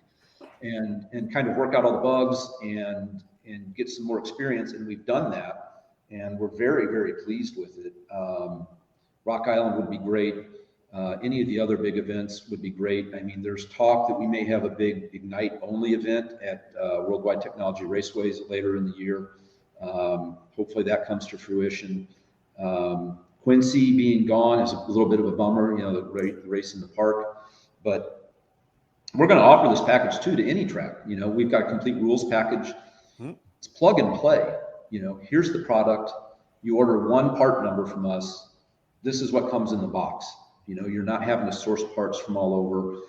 and kind of work out all the bugs and get some more experience. And we've done that, and we're very, very pleased with it. Rock Island would be great. Any of the other big events would be great. I mean, there's talk that we may have a big Ignite only event at Worldwide Technology Raceways later in the year. Hopefully that comes to fruition. Quincy being gone is a little bit of a bummer, the race in the park, but we're going to offer this package too to any track. We've got a complete rules package. It's plug and play. Here's the product. You order one part number from us. This is what comes in the box. You're not having to source parts from all over.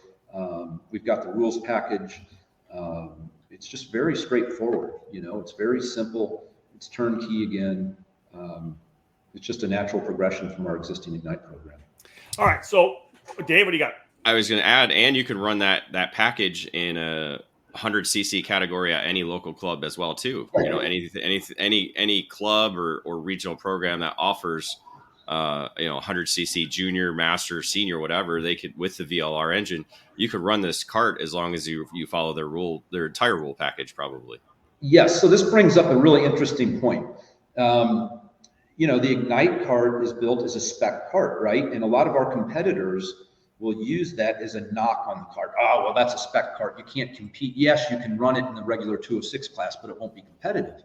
We've got the rules package. It's just very straightforward. It's very simple. It's turnkey again. It's just a natural progression from our existing Ignite program. All right. So, Dave, what do you got? I was going to add, and you can run that package in a 100cc category at any local club as well too. Any club or regional program that offers 100cc junior, master, senior, whatever, they could, with the VLR engine, you could run this kart as long as you follow their entire rule package, probably. Yes. So this brings up a really interesting point. The Ignite kart is built as a spec kart, right? And a lot of our competitors will use that as a knock on the kart. Oh, well, that's a spec kart. You can't compete. Yes, you can run it in the regular 206 class, but it won't be competitive.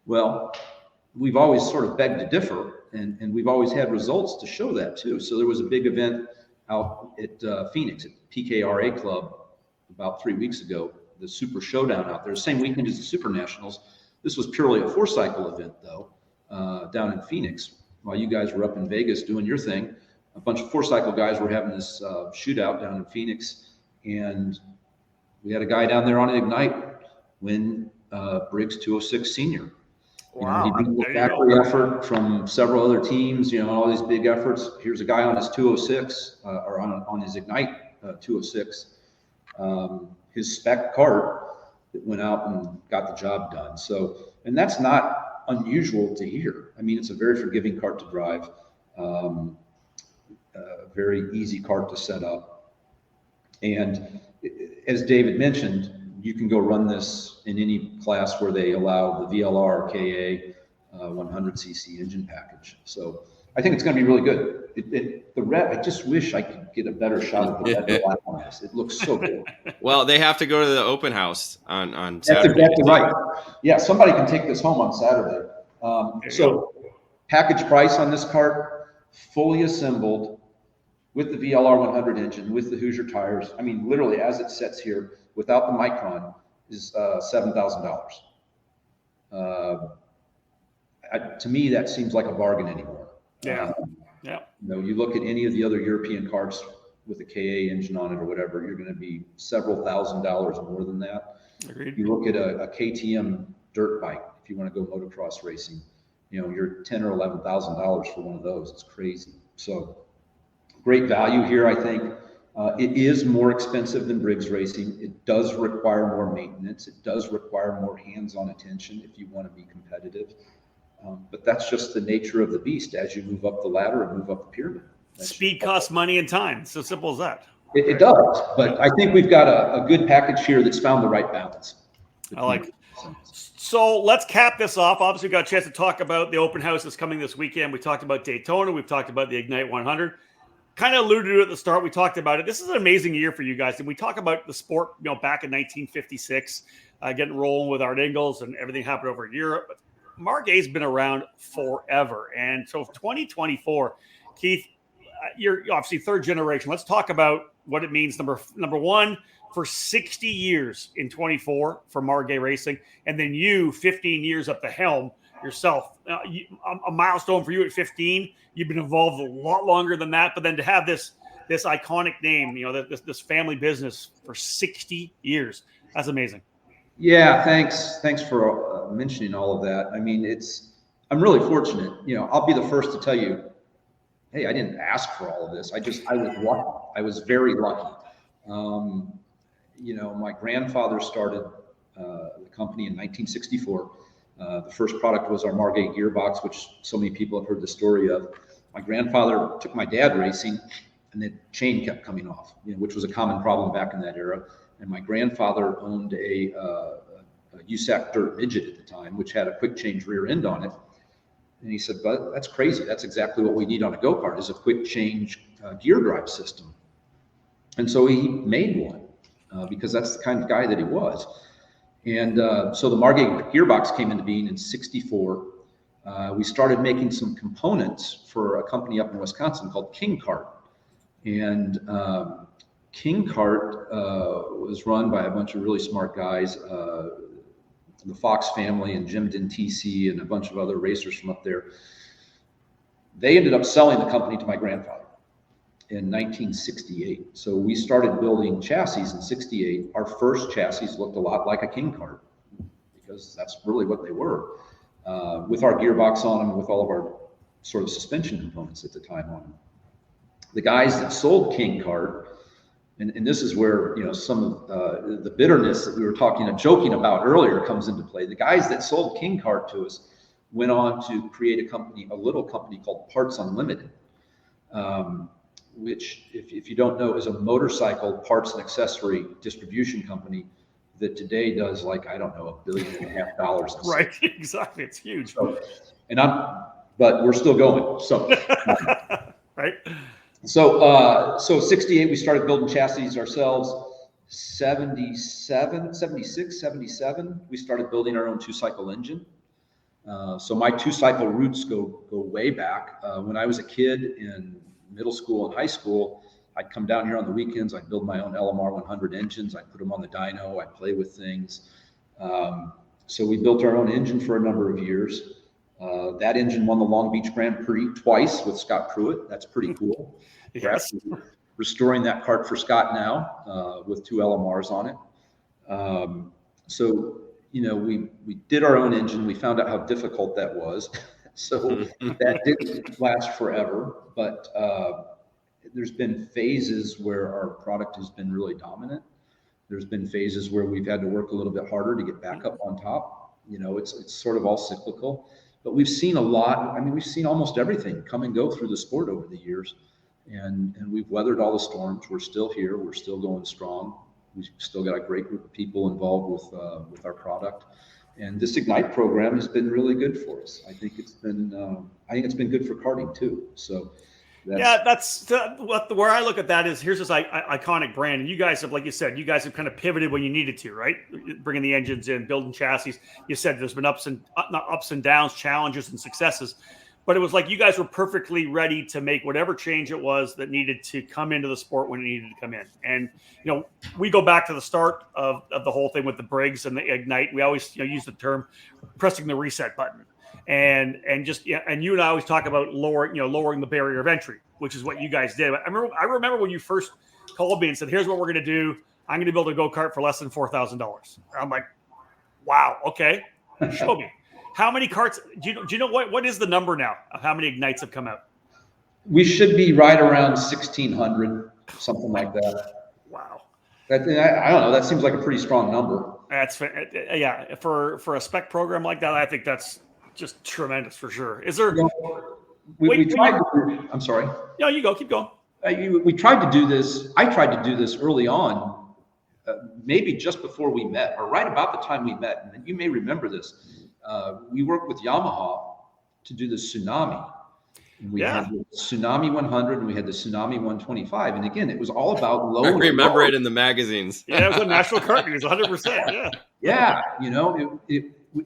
Well, we've always sort of begged to differ, and we've always had results to show that too. So there was a big event out at Phoenix at PKRA Club about 3 weeks ago, the Super Showdown out there, same weekend as the Super Nationals. This was purely a 4-cycle event though, down in Phoenix. While you guys were up in Vegas doing your thing, a bunch of 4-cycle guys were having this shootout down in Phoenix, and we had a guy down there on an Ignite win Briggs 206 Senior. Wow. He beat the factory effort from several other teams, all these big efforts. Here's a guy on his 206 or on his Ignite 206, his spec kart that went out and got the job done. So, and that's not unusual to hear. I mean, it's a very forgiving kart to drive, very easy kart to set up. And as David mentioned, you can go run this in any class where they allow the VLR KA 100cc engine package. So I think it's going to be really good. I just wish I could get a better shot at the red flag on this. It looks so good. Well, they have to go to the open house on That's Saturday. That's exactly right. Yeah, somebody can take this home on Saturday. So package price on this kart, fully assembled with the VLR 100 engine, with the Hoosier tires. I mean, literally as it sets here, without the Micron, is $7,000. To me, that seems like a bargain anymore. Yeah. You look at any of the other European karts with a KA engine on it or whatever, you're going to be several $1,000s more than that. Agreed. You look at a KTM dirt bike, if you want to go motocross racing, you're $10,000 or $11,000 for one of those. It's crazy. So great value here, I think. It is more expensive than Briggs racing. It does require more maintenance. It does require more hands-on attention if you want to be competitive. But that's just the nature of the beast as you move up the ladder and move up the pyramid. Speed costs money and time. So simple as that. It does. But I think we've got a good package here that's found the right balance. I like it. So let's cap this off. Obviously, we got a chance to talk about the open house that's coming this weekend. We talked about Daytona. We've talked about the Ignite 100. Kind of alluded to it at the start. We talked about it. This is an amazing year for you guys. And we talk about the sport, back in 1956, getting rolling with Art Ingles and everything happened over in Europe. But Margay's been around forever. And so 2024, Keith, you're obviously third generation. Let's talk about what it means, number one, for 60 years in 24 for Margay Racing, and then you 15 years up the helm yourself. A milestone for you at 15. You've been involved a lot longer than that, but then to have this iconic name, this family business for 60 years, that's amazing. Yeah, thanks for mentioning all of that. I mean, I'm really fortunate. I'll be the first to tell you, hey, I didn't ask for all of this. I was lucky. I was very lucky. My grandfather started the company in 1964. The first product was our Margay gearbox, which so many people have heard the story of. My grandfather took my dad racing, and the chain kept coming off, which was a common problem back in that era. And my grandfather owned a USAC dirt midget at the time, which had a quick change rear end on it. And he said, "But that's crazy. That's exactly what we need on a go-kart, is a quick change gear drive system." And so he made one because that's the kind of guy that he was. And so the Margay gearbox came into being in 64. We started making some components for a company up in Wisconsin called King Kart. And King Kart was run by a bunch of really smart guys, the Fox family and Jim Dentisi and a bunch of other racers from up there. They ended up selling the company to my grandfather in 1968. So we started building chassis in 68. Our first chassis looked a lot like a King Kart because that's really what they were, with our gearbox on them, with all of our sort of suspension components at the time on them. The guys that sold King Kart, and this is where some of the bitterness that we were joking about earlier comes into play. The guys that sold King Kart to us went on to create a little company called Parts Unlimited, which, if you don't know, is a motorcycle parts and accessory distribution company that today does $1.5 billion. Right, exactly. It's huge. So, but we're still going. So, right. So 68, we started building chassis ourselves. 76, 77, we started building our own two-cycle engine. So my two-cycle roots go way back. When I was a kid in middle school and high school, I'd come down here on the weekends. I'd build my own LMR 100 engines. I'd put them on the dyno. I'd play with things. So we built our own engine for a number of years. That engine won the Long Beach Grand Prix twice with Scott Pruitt. That's pretty cool. Yes. We're restoring that kart for Scott now with 2 LMRs on it. So we did our own engine. We found out how difficult that was. So that didn't last forever. But there's been phases where our product has been really dominant. There's been phases where we've had to work a little bit harder to get back up on top. It's sort of all cyclical. But we've seen a lot. I mean, we've seen almost everything come and go through the sport over the years, and we've weathered all the storms. We're still here. We're still going strong. We've still got a great group of people involved with our product, and this Ignite program has been really good for us. I think it's been good for karting too. So. That's where I look at that is here's this iconic brand. And you guys have, like you said, kind of pivoted when you needed to, right? Bringing the engines in, building chassis. You said there's been ups and downs, challenges and successes, but it was like you guys were perfectly ready to make whatever change it was that needed to come into the sport when it needed to come in. And, we go back to the start of the whole thing with the Briggs and the Ignite. We always use the term pressing the reset button. And you and I always talk about lowering the barrier of entry, which is what you guys did. I remember when you first called me and said, "Here's what we're going to do. I'm going to build a go-kart for less than $4,000." I'm like, "Wow, okay, show me how many karts." Do you know what is the number now of how many Ignites have come out? We should be right around 1,600, something like that. Wow. I don't know. That seems like a pretty strong number. That's for a spec program like that. I think that's just tremendous for sure. Is there? We tried. I'm sorry. No, you go. Keep going. We tried to do this. I tried to do this early on, maybe just before we met, or right about the time we met. And you may remember this. We worked with Yamaha to do the Tsunami. And we had the Tsunami 100 and we had the Tsunami 125. And again, it was all about low. I remember it in the magazines. Yeah, it was a national kart news, 100%. Yeah.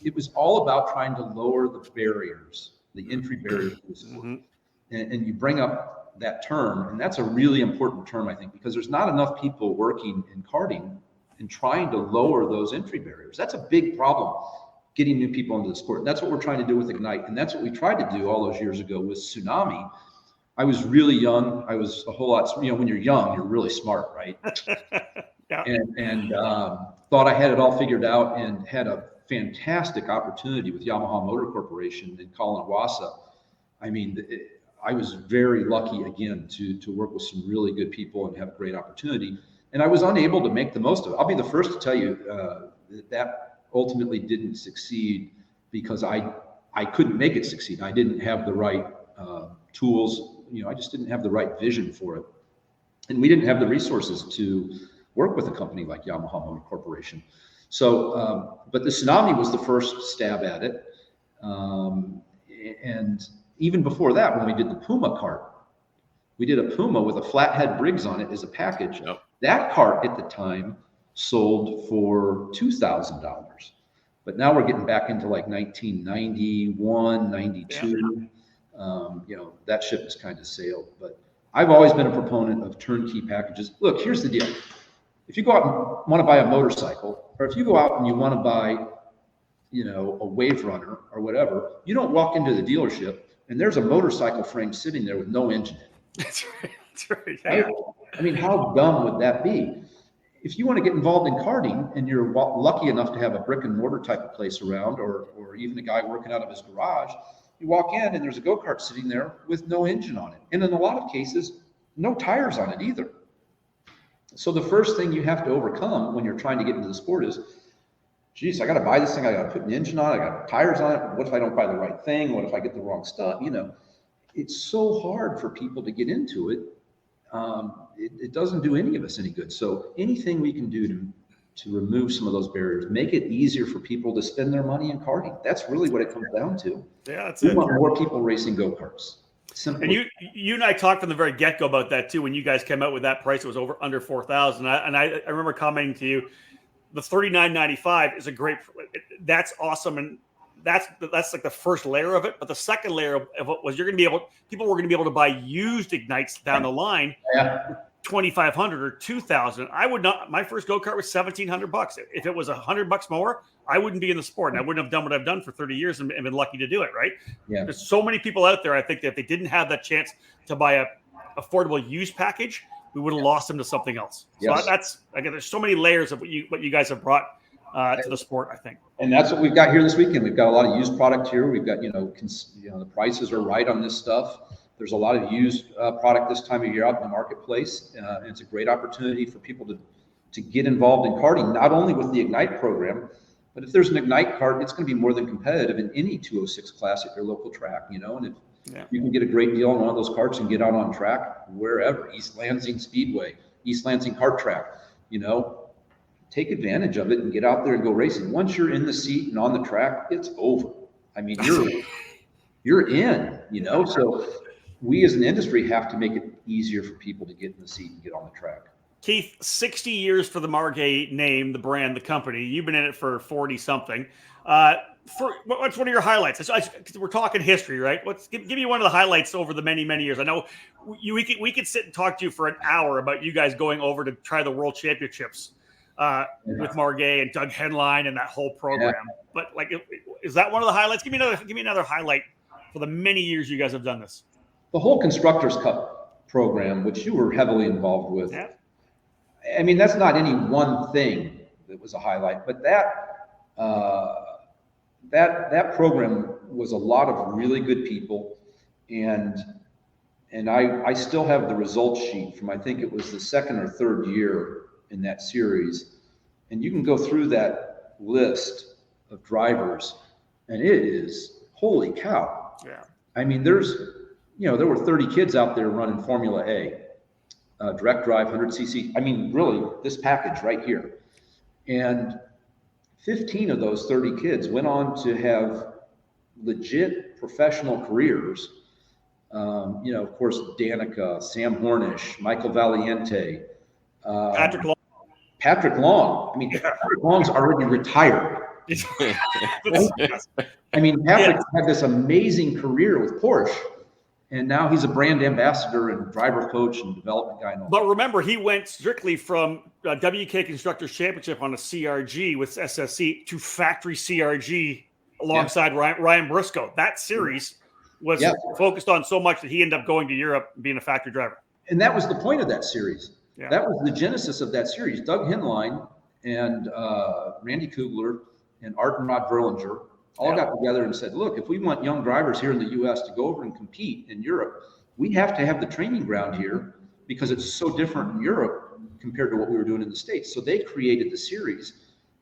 It was all about trying to lower the barriers, the entry barriers to the sport. Mm-hmm. And you bring up that term, and that's a really important term, I think, because there's not enough people working in karting and trying to lower those entry barriers. That's a big problem, getting new people into the sport. That's what we're trying to do with Ignite, and that's what we tried to do all those years ago with Tsunami. I was really young. I was a whole lot, when you're young, you're really smart, right? Yeah. And thought I had it all figured out, and had a fantastic opportunity with Yamaha Motor Corporation in Kalinawasa. I mean, I was very lucky again to work with some really good people and have a great opportunity. And I was unable to make the most of it. I'll be the first to tell you that ultimately didn't succeed because I couldn't make it succeed. I didn't have the right tools. I just didn't have the right vision for it. And we didn't have the resources to work with a company like Yamaha Motor Corporation. So, but the Tsunami was the first stab at it. And even before that, when we did the Puma cart, we did a Puma with a flathead Briggs on it as a package. Yep. That cart at the time sold for $2,000. But now we're getting back into like 1991, 92. Yeah. That ship has kind of sailed. But I've always been a proponent of turnkey packages. Look, here's the deal. If you go out and want to buy a motorcycle, or if you go out and you want to buy, a Wave Runner or whatever, you don't walk into the dealership and there's a motorcycle frame sitting there with no engine in it. That's right. That's right. Yeah. I mean, how dumb would that be? If you want to get involved in karting and you're lucky enough to have a brick and mortar type of place around, or even a guy working out of his garage, you walk in and there's a go-kart sitting there with no engine on it. And in a lot of cases, no tires on it either. So the first thing you have to overcome when you're trying to get into the sport is, geez, I got to buy this thing. I got to put an engine on it. I got tires on it. What if I don't buy the right thing? What if I get the wrong stuff? It's so hard for people to get into it. It doesn't do any of us any good. So anything we can do to remove some of those barriers, make it easier for people to spend their money in karting. That's really what it comes down to. Yeah, that's we it. want more people racing go-karts. Simple. And you and I talked from the very get-go about that too. When you guys came out with that price, it was under $4,000. And I remember commenting to you, the $39.95 is a great. That's awesome, and that's like the first layer of it. But the second layer of it was people were going to be able to buy used Ignites down the line, Yeah. $2,500 or $2,000. I would not. My first go-kart was $1,700. If it was $100 more, I wouldn't be in the sport, and I wouldn't have done what I've done for 30 years and been lucky to do it. Right? Yeah. There's so many people out there. I think that if they didn't have that chance to buy a affordable used package, we would have lost them to something else. So Yes. that's again. There's so many layers of what you guys have brought to the sport, I think. And that's what we've got here this weekend. We've got a lot of used product here. We've got, the prices are right on this stuff. There's a lot of used product this time of year out in the marketplace. And it's a great opportunity for people to get involved in karting, not only with the Ignite program, but if there's an Ignite kart, it's going to be more than competitive in any 206 class at your local track, and if you can get a great deal on one of those karts and get out on track wherever, East Lansing Speedway, East Lansing Kart Track, take advantage of it and get out there and go racing. Once you're in the seat and on the track, it's over. I mean, you're in, so we as an industry have to make it easier for people to get in the seat and get on the track. Keith, 60 years for the Margay name, the brand, the company. You've been in it for 40 something. What's one of your highlights? We're talking history, right? Give me one of the highlights over the many, many years. I know we could sit and talk to you for an hour about you guys going over to try the World Championships with Margay and Doug Henline and that whole program. Yeah. But is that one of the highlights? Give me another highlight for the many years you guys have done this. The whole Constructors Cup program, which you were heavily involved with. Yeah. I mean, that's not any one thing that was a highlight, but that program was a lot of really good people, and I still have the results sheet from, I think it was the second or third year in that series, and you can go through that list of drivers, and it is holy cow. Yeah. I mean, there were 30 kids out there running Formula A. Direct drive, 100cc. I mean, really, this package right here. And 15 of those 30 kids went on to have legit professional careers. Of course, Danica, Sam Hornish, Michael Valiente. Patrick Long. I mean, Patrick Long's already retired. I mean, Patrick had this amazing career with Porsche. And now he's a brand ambassador and driver coach and development guy. And all. But remember, he went strictly from WK Constructors Championship on a CRG with SSC to factory CRG alongside Ryan Briscoe. That series was focused on so much that he ended up going to Europe and being a factory driver. And that was the point of that series. Yeah. That was the genesis of that series. Doug Hinline and Randy Kugler and Art and Rod Verlinger all got together and said, look, if we want young drivers here in the U.S. to go over and compete in Europe, we have to have the training ground here because it's so different in Europe compared to what we were doing in the States. So they created the series,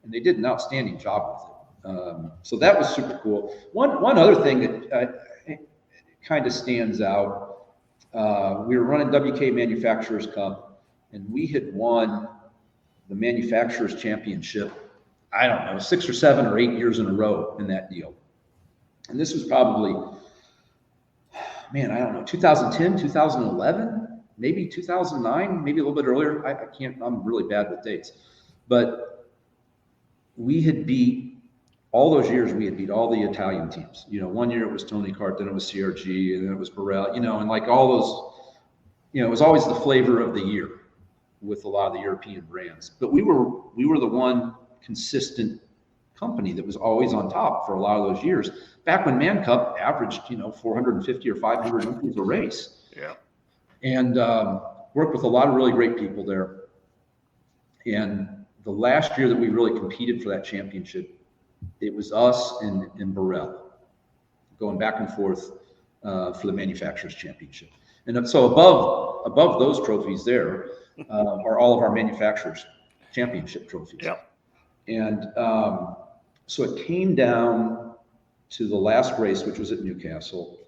and they did an outstanding job with it. So that was super cool. One other thing that kind of stands out, we were running WK Manufacturers Cup, and we had won the Manufacturers Championship, I don't know, 6 or 7 or 8 years in a row in that deal. And this was probably, man, I don't know, 2010, 2011, maybe 2009, maybe a little bit earlier. I can't, I'm really bad with dates. But we had beat, all those years, we had beat all the Italian teams. You know, one year it was Tony Kart, then it was CRG, and then it was Burrell, you know, and like all those, you know, it was always the flavor of the year with a lot of the European brands. But we were the one consistent company that was always on top for a lot of those years. Back when Man Cup averaged, you know, 450 or 500 entries a race. Yeah. And worked with a lot of really great people there. And the last year that we really competed for that championship, it was us and Burrell going back and forth for the Manufacturers Championship. And so above those trophies there are all of our Manufacturers Championship trophies. Yeah. And so it came down to the last race, which was at Newcastle,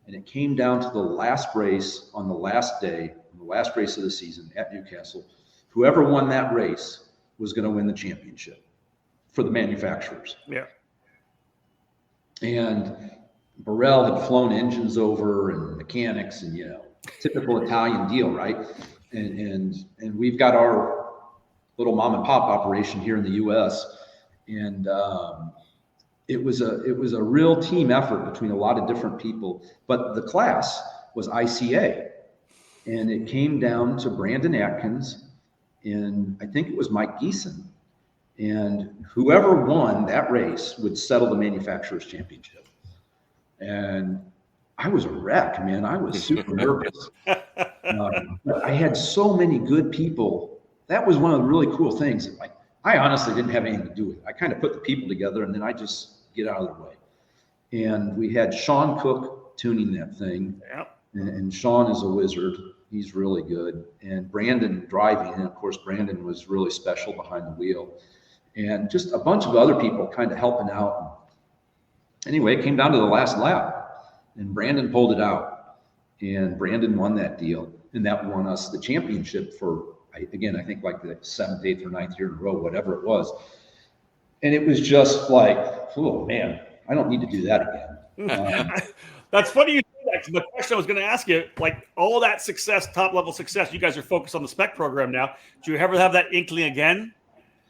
and it came down to the last race on the last day, the last race of the season at Newcastle. Whoever won that race was going to win the championship for the manufacturers. Yeah. And Burrell had flown engines over and mechanics and, you know, typical Italian deal, right? And we've got our little mom and pop operation here in the U.S. And it was a real team effort between a lot of different people. But the class was ICA, and it came down to Brandon Atkins, and I think it was Mike Geeson, and whoever won that race would settle the Manufacturers Championship. And I was a wreck, man. I was super nervous. I had so many good people. That was one of the really cool things. Like, I honestly didn't have anything to do with it. I kind of put the people together, and then I just get out of their way. And we had Sean Cook tuning that thing. Yep. And Sean is a wizard. He's really good. And Brandon driving. And of course, Brandon was really special behind the wheel. And just a bunch of other people kind of helping out. Anyway, it came down to the last lap, and Brandon pulled it out. And Brandon won that deal. And that won us the championship for, again, I think like the 7th, 8th, or 9th year in a row, whatever it was. And it was just like, oh man, I don't need to do that again. That's funny you say that, 'cause the question I was going to ask you, like all that success, top level success, you guys are focused on the spec program now. Do you ever have that inkling again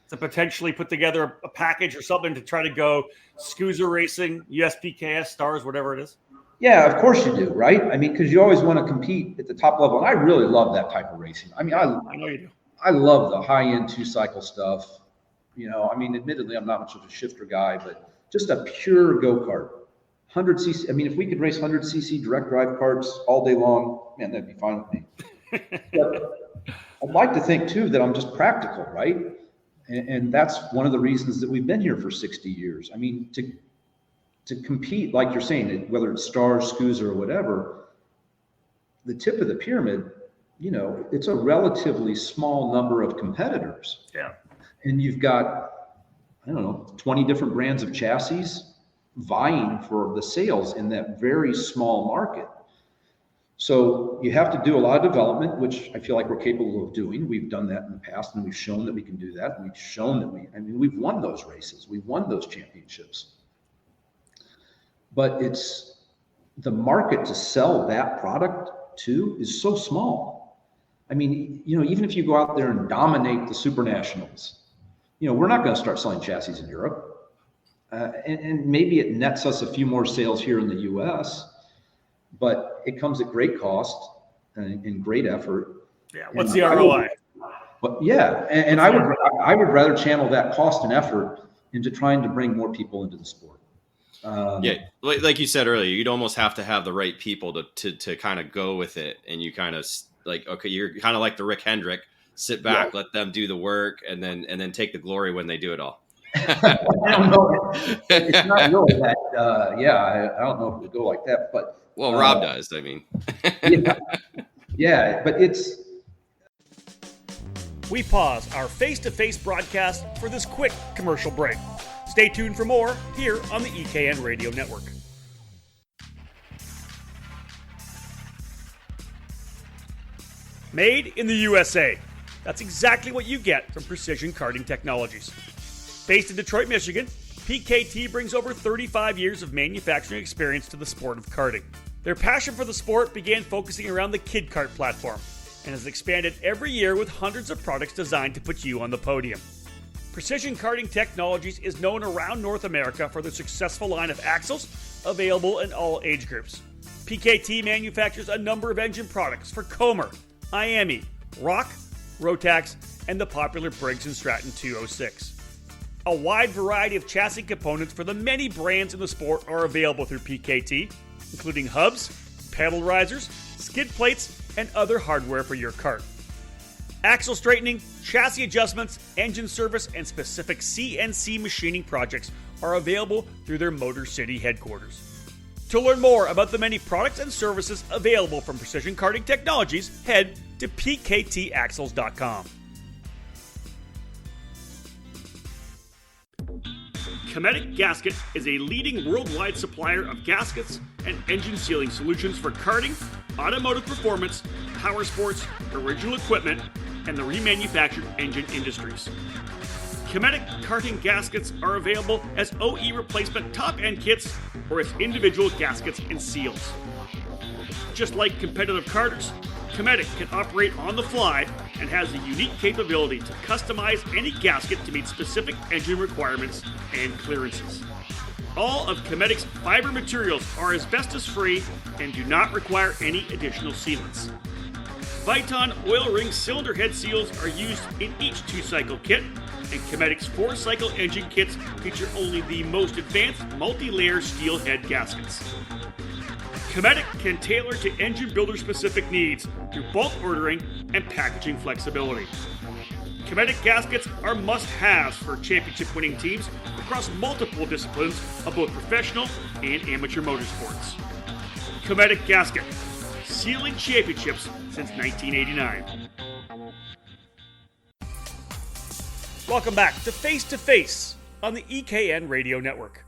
to potentially put together a package or something to try to go Scusa racing, USPKS, Stars, whatever it is? Yeah, of course you do, right? I mean, because you always want to compete at the top level. And I really love that type of racing. I mean, I know you do. I love the high-end two-cycle stuff. You know, I mean, admittedly, I'm not much of a shifter guy, but just a pure go-kart. 100cc. I mean, if we could race 100cc direct drive karts all day long, man, that'd be fine with me. But I'd like to think, too, that I'm just practical, right? And that's one of the reasons that we've been here for 60 years. I mean, to compete, like you're saying, whether it's Stars, Scusa, or whatever, the tip of the pyramid, you know, it's a relatively small number of competitors. Yeah. And you've got, I don't know, 20 different brands of chassis vying for the sales in that very small market. So you have to do a lot of development, which I feel like we're capable of doing. We've done that in the past, and we've shown that we can do that. And we've shown that we've won those races. We've won those championships. But it's the market to sell that product to is so small. I mean, you know, even if you go out there and dominate the Super Nationals, you know, we're not going to start selling chassis in Europe. And maybe it nets us a few more sales here in the US, but it comes at great cost and great effort. Yeah. What's the ROI? But yeah, and I would rather channel that cost and effort into trying to bring more people into the sport. Yeah, like you said earlier, you'd almost have to have the right people to kind of go with it, and you kind of like, okay, you're kind of like the Rick Hendrick, sit back, let them do the work, and then take the glory when they do it all. I don't know. It's not really that. I don't know if it would go like that, but Rob does. I mean, but it's. We pause our face-to-face broadcast for this quick commercial break. Stay tuned for more here on the EKN Radio Network. Made in the USA. That's exactly what you get from Precision Karting Technologies. Based in Detroit, Michigan, PKT brings over 35 years of manufacturing experience to the sport of karting. Their passion for the sport began focusing around the Kid Kart platform and has expanded every year with hundreds of products designed to put you on the podium. Precision Karting Technologies is known around North America for their successful line of axles, available in all age groups. PKT manufactures a number of engine products for Comer, IAME, Rock, Rotax, and the popular Briggs & Stratton 206. A wide variety of chassis components for the many brands in the sport are available through PKT, including hubs, pedal risers, skid plates, and other hardware for your kart. Axle straightening, chassis adjustments, engine service, and specific CNC machining projects are available through their Motor City headquarters. To learn more about the many products and services available from Precision Karting Technologies, head to pktaxles.com. Cometic Gasket is a leading worldwide supplier of gaskets and engine sealing solutions for karting, automotive performance, power sports, original equipment, and the remanufactured engine industries. Cometic karting gaskets are available as OE replacement top-end kits or as individual gaskets and seals. Just like competitive karters, Cometic can operate on the fly and has a unique capability to customize any gasket to meet specific engine requirements and clearances. All of Cometic's fiber materials are asbestos-free and do not require any additional sealants. Viton oil ring cylinder head seals are used in each 2-cycle kit, and Cometic's 4-cycle engine kits feature only the most advanced multi-layer steel head gaskets. Cometic can tailor to engine builder specific needs through bulk ordering and packaging flexibility. Cometic gaskets are must-haves for championship-winning teams across multiple disciplines of both professional and amateur motorsports. Cometic Gasket, sealing championships since 1989. Welcome back to Face2Face on the EKN Radio Network.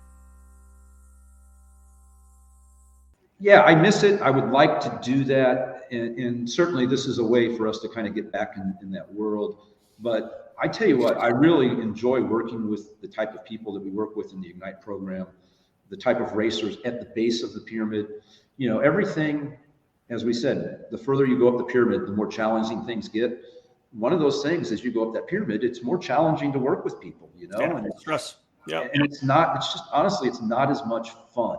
Yeah, I miss it. I would like to do that. And certainly this is a way for us to kind of get back in that world. But I tell you what, I really enjoy working with the type of people that we work with in the Ignite program, the type of racers at the base of the pyramid. You know, everything, as we said, the further you go up the pyramid, the more challenging things get. One of those things, as you go up that pyramid, it's more challenging to work with people, you know? Yeah, and stress. Yeah. And it's just, honestly, it's not as much fun.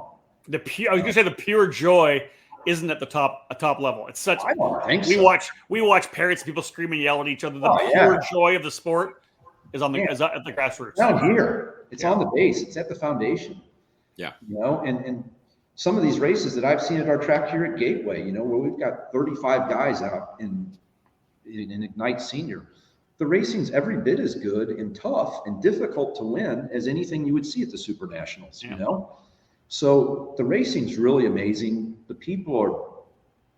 I was gonna say the pure joy isn't at the top level. It's such. I don't think we so. we watch parents, people scream and yell at each other. The Oh, pure yeah. joy of the sport is on the Yeah. is at the grassroots. Down here, it's Yeah. on the base. It's at the foundation. Yeah. You know, and some of these races that I've seen at our track here at Gateway, you know, where we've got 35 guys out in Ignite Senior, the racing's every bit as good and tough and difficult to win as anything you would see at the Super Nationals, Yeah. you know? So the racing's really amazing. The people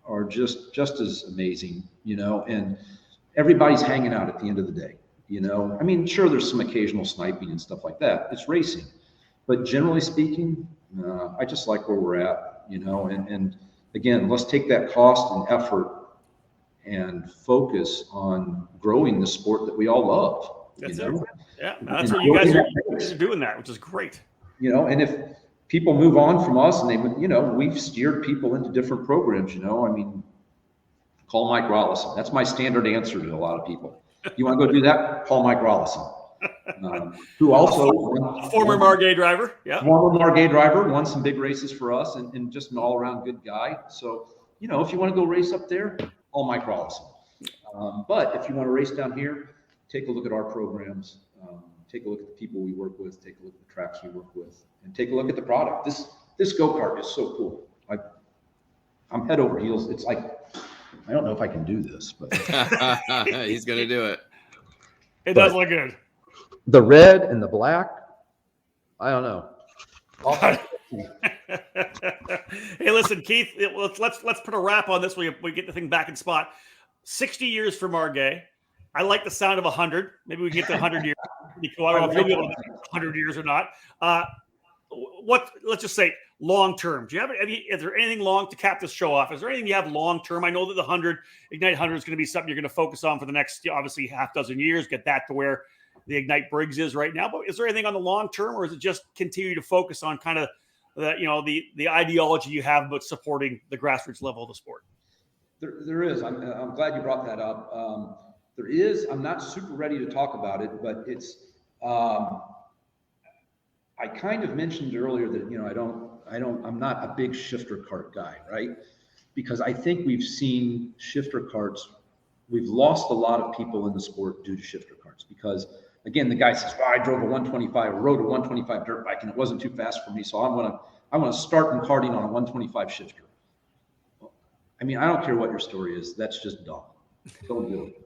are just as amazing, you know, and everybody's hanging out at the end of the day, you know? I mean, sure, there's some occasional sniping and stuff like that. It's racing. But generally speaking, I just like where we're at, you know, and again, let's take that cost and effort and focus on growing the sport that we all love. That's you know? it. Yeah, that's And what you guys building that are base. doing that, which is great. You know, and if people move on from us and they, you know, we've steered people into different programs, you know, I mean, call Mike Rollison. That's my standard answer to a lot of people. You want to go do that? Call Mike Rollison. who also a former Margay driver. Yeah. Former Margay driver, won some big races for us and just an all around good guy. So, if you want to go race up there, all Mike Rollison. But if you want to race down here, take a look at our programs, take a look at the people we work with, take a look at the tracks we work with, and take a look at the product. This go-kart is so cool. I'm head over heels. It's like, I don't know if I can do this, but he's going to do it. It does look good. The red and the black, I don't know. Hey, listen, Keith, let's put a wrap on this. We get the thing back in spot. 60 years for Margay. I like the sound of 100. Maybe we can get to 100 years. Cool. I don't know if you'll be able to get 100 years or not. Let's just say long term. Do you have is there anything long to cap this show off? Is there anything you have long term? I know that the Ignite 100 is going to be something you're going to focus on for the next, obviously, half dozen years. Get that to where the Ignite Briggs is right now. But is there anything on the long term, or is it just continue to focus on kind of the ideology you have about supporting the grassroots level of the sport? There is. I'm glad you brought that up. There is. I'm not super ready to talk about it, but it's. I kind of mentioned earlier that I'm not a big shifter cart guy, right? Because I think we've seen shifter carts. We've lost a lot of people in the sport due to shifter carts because, again, the guy says, "Well, I drove a 125, or rode a 125 dirt bike, and it wasn't too fast for me, so I want to start in karting on a 125 shifter." I mean, I don't care what your story is. That's just dumb. Don't do it.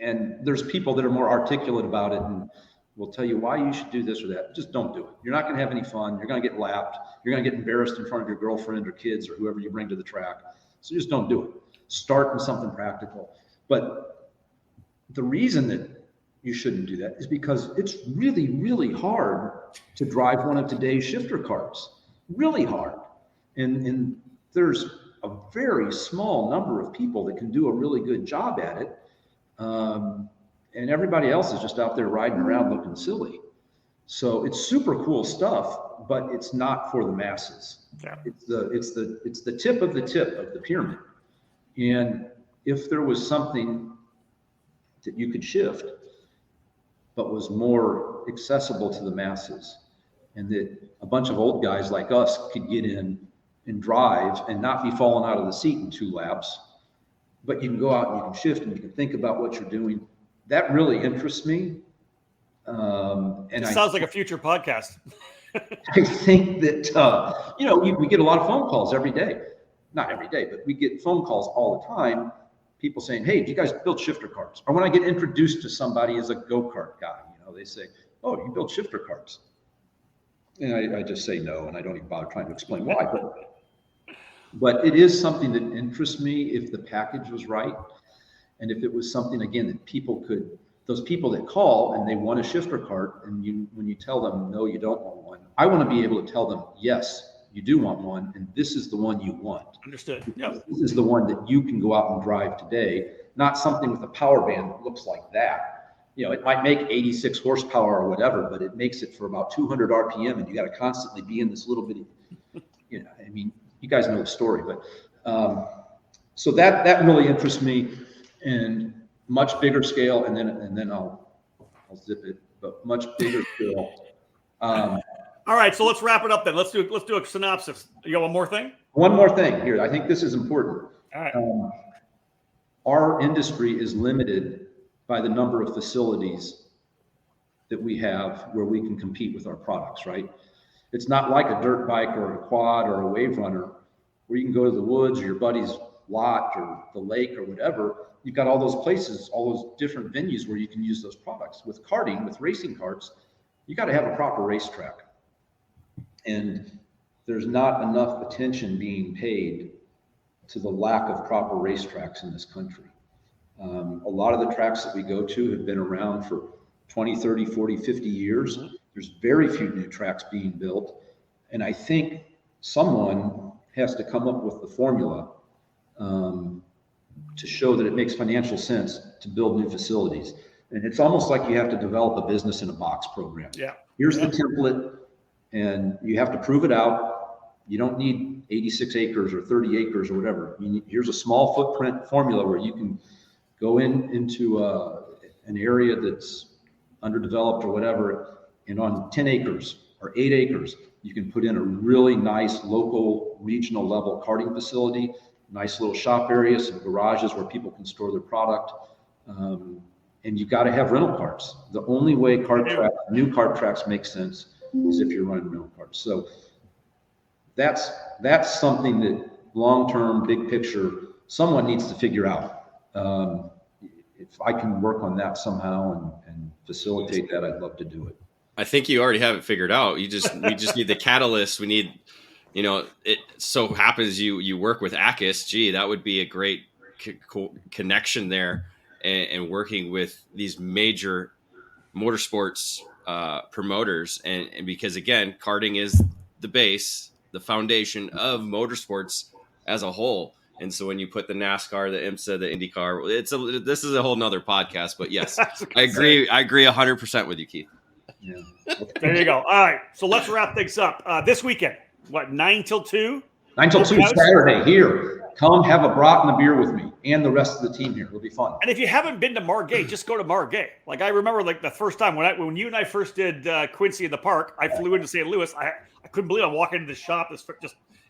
And there's people that are more articulate about it and will tell you why you should do this or that. Just don't do it. You're not going to have any fun. You're going to get lapped. You're going to get embarrassed in front of your girlfriend or kids or whoever you bring to the track. So just don't do it. Start in something practical. But the reason that you shouldn't do that is because it's really, really hard to drive one of today's shifter carts. Really hard. And there's a very small number of people that can do a really good job at it. And everybody else is just out there riding around looking silly. So it's super cool stuff, but it's not for the masses. Yeah. It's the tip of the pyramid. And if there was something that you could shift, but was more accessible to the masses, and that a bunch of old guys like us could get in and drive and not be falling out of the seat in 2 laps, but you can go out and you can shift and you can think about what you're doing. That really interests me. And it sounds like a future podcast. I think that, we get a lot of phone calls every day. Not every day, but we get phone calls all the time. People saying, "Hey, do you guys build shifter carts?" Or when I get introduced to somebody as a go-kart guy, they say, "Oh, you build shifter carts?" And I just say no, and I don't even bother trying to explain why. But it is something that interests me if the package was right. And if it was something, again, that those people that call and they want a shifter cart, and when you tell them, no, you don't want one, I want to be able to tell them, yes, you do want one, and this is the one you want. Understood. Yeah. This is the one that you can go out and drive today, not something with a power band that looks like that. It might make 86 horsepower or whatever, but it makes it for about 200 RPM, and you got to constantly be in this little bitty, you guys know the story, but so that really interests me, and much bigger scale, and then I'll zip it, but much bigger scale. All right, so let's wrap it up then. Let's do a synopsis. You got one more thing? One more thing here. I think this is important. All right. Our industry is limited by the number of facilities that we have where we can compete with our products, right? It's not like a dirt bike or a quad or a wave runner where you can go to the woods or your buddy's lot or the lake or whatever. You've got all those places, all those different venues where you can use those products. With karting, with racing carts, you got to have a proper racetrack. And there's not enough attention being paid to the lack of proper racetracks in this country. A lot of the tracks that we go to have been around for 20, 30, 40, 50 years. Mm-hmm. There's very few new tracks being built. And I think someone has to come up with the formula to show that it makes financial sense to build new facilities. And it's almost like you have to develop a business in a box program. Yeah. Here's the template, and you have to prove it out. You don't need 86 acres or 30 acres or whatever. Here's a small footprint formula where you can go into an area that's underdeveloped or whatever, and on 10 acres or 8 acres, you can put in a really nice local, regional level karting facility, nice little shop area, some garages where people can store their product. And you got to have rental carts. The only way new kart tracks make sense is if you're running rental carts. So that's something that long-term, big picture, someone needs to figure out. If I can work on that somehow and facilitate that, I'd love to do it. I think you already have it figured out. We just need the catalyst. We need, it so happens you work with ACUS. Gee, that would be a great connection there, and working with these major motorsports promoters. And because again, karting is the base, the foundation of motorsports as a whole. And so when you put the NASCAR, the IMSA, the IndyCar, this is a whole nother podcast, but yes, I agree 100% with you, Keith. Yeah. There you go. All right. So let's wrap things up. This weekend, 9 till 2? 9 till 2 Saturday here. Come have a brat and a beer with me and the rest of the team here. It'll be fun. And if you haven't been to Margay, just go to Margay. Like I remember the first time when you and I first did Quincy in the park, I flew into St. Louis. I couldn't believe I'm walking into the shop. It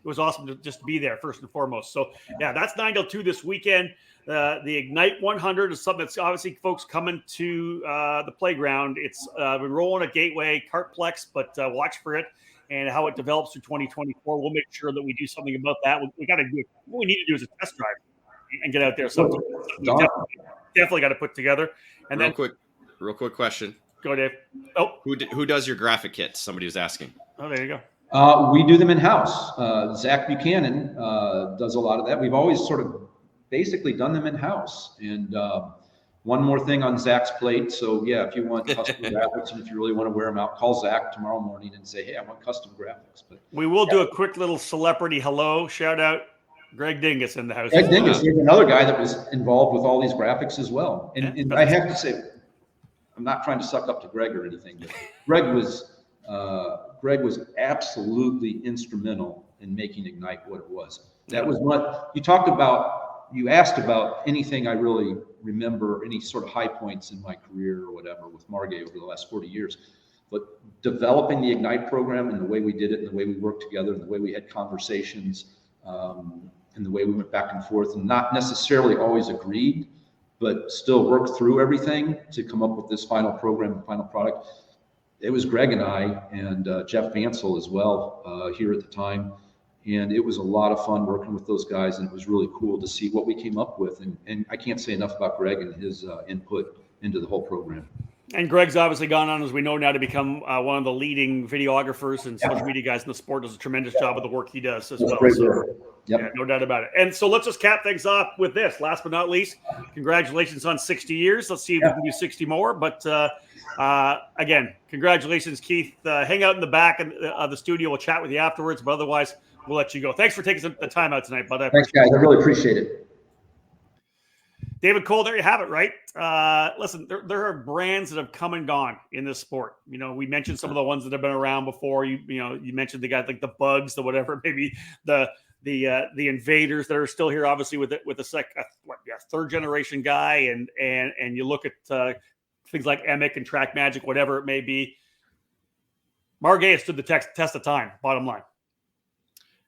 was awesome to just be there first and foremost. So yeah, that's 9 till 2 this weekend. The Ignite 100 is something that's obviously folks coming to the playground. It's been rolling a Gateway, Kartplex, but watch for it and how it develops through 2024. We'll make sure that we do something about that. We got to do it. What we need to do is a test drive and get out there. So definitely got to put together. And real quick question. Go, Dave. Oh, who does your graphic kits? Somebody was asking. Oh, there you go. We do them in-house. Zach Buchanan does a lot of that. We've always sort of basically done them in-house. And one more thing on Zach's plate. So yeah, if you want custom graphics and if you really want to wear them out, call Zach tomorrow morning and say, hey, I want custom graphics. But we will do a quick little celebrity hello shout out. Greg Dingus in the house. Greg Dingus is another guy that was involved with all these graphics as well. And I have to say, I'm not trying to suck up to Greg or anything, but Greg was absolutely instrumental in making Ignite what it was. That was what you talked about. You asked about anything I really remember, any sort of high points in my career or whatever with Margay over the last 40 years. But developing the Ignite program and the way we did it and the way we worked together and the way we had conversations and the way we went back and forth and not necessarily always agreed, but still worked through everything to come up with this final program and final product. It was Greg and I and Jeff Vansel as well here at the time. And it was a lot of fun working with those guys, and it was really cool to see what we came up with. And I can't say enough about Greg and his input into the whole program. And Greg's obviously gone on, as we know now, to become one of the leading videographers and social media guys in the sport. Does a tremendous job of the work he does as well. So, yeah, no doubt about it. And so let's just cap things off with this. Last but not least, congratulations on 60 years. Let's see if we can do 60 more. But again, congratulations, Keith. Hang out in the back of the studio. We'll chat with you afterwards. But otherwise, we'll let you go. Thanks for taking the time out tonight, bud. Thanks, guys. I really appreciate it. David Cole, there you have it, right? Listen, there are brands that have come and gone in this sport. You know, we mentioned some of the ones that have been around before. You mentioned the guys like the Bugs, the whatever, maybe the Invaders that are still here, obviously with a third generation guy, and you look at things like Emick and Track Magic, whatever it may be. Margay has stood the test of time. Bottom line.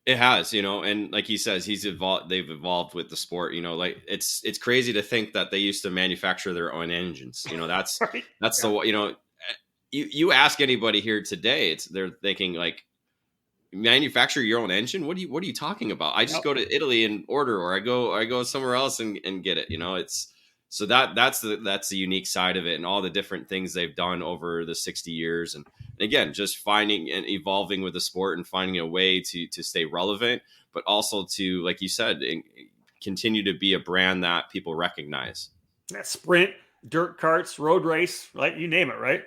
It has, and like he says, they've evolved with the sport, like it's crazy to think that they used to manufacture their own engines. That's, right. That's the, you ask anybody here today, they're thinking like, manufacture your own engine. What are you talking about? I just go to Italy and order, or I go somewhere else and get it. So that's the unique side of it, and all the different things they've done over the 60 years. And again, just finding and evolving with the sport and finding a way to stay relevant, but also to, like you said, continue to be a brand that people recognize. That sprint, dirt carts, road race, right? You name it, right?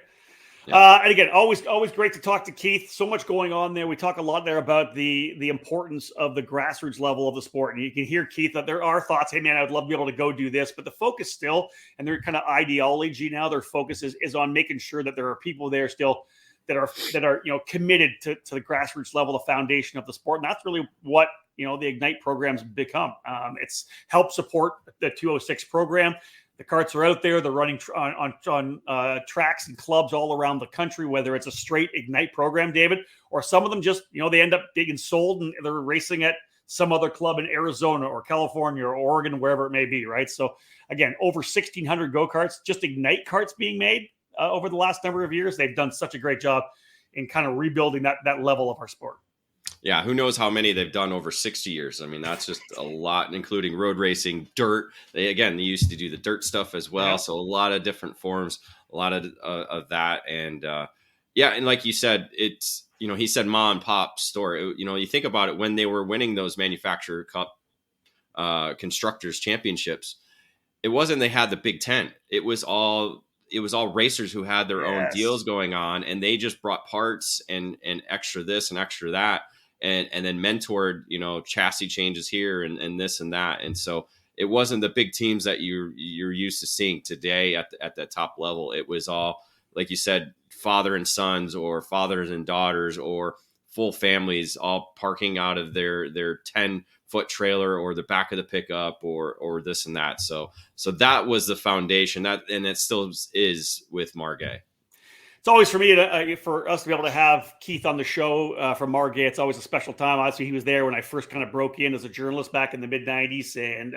Yeah. And again, always great to talk to Keith. So much going on there. We talk a lot there about the importance of the grassroots level of the sport. And you can hear, Keith, that there are thoughts, hey, man, I'd love to be able to go do this. But the focus still, and their kind of ideology now, their focus is on making sure that there are people there still that are committed to the grassroots level, the foundation of the sport. And that's really what the Ignite program's become. It's helped support the 206 program. The carts are out there. They're running on tracks and clubs all around the country, whether it's a straight Ignite program, David, or some of them just, they end up getting sold and they're racing at some other club in Arizona or California or Oregon, wherever it may be, right? So again, over 1,600 go-karts, just Ignite carts being made over the last number of years. They've done such a great job in kind of rebuilding that level of our sport. Yeah, who knows how many they've done over 60 years. I mean, that's just a lot, including road racing, dirt. They used to do the dirt stuff as well. Yeah. So a lot of different forms, a lot of that. And and like you said, it's, he said ma and pop store. You think about it, when they were winning those manufacturer cup constructors championships, it wasn't they had the Big Ten. It was all racers who had their own deals going on, and they just brought parts and extra this and extra that. And then mentored, chassis changes here and this and that. And so it wasn't the big teams that you're used to seeing today at the top level. It was all, like you said, father and sons or fathers and daughters or full families all parking out of their 10-foot trailer or the back of the pickup or this and that. So that was the foundation, and it still is with Margay. It's always for us to be able to have Keith on the show from Margay. It's always a special time. Obviously, he was there when I first kind of broke in as a journalist back in the mid-90s, and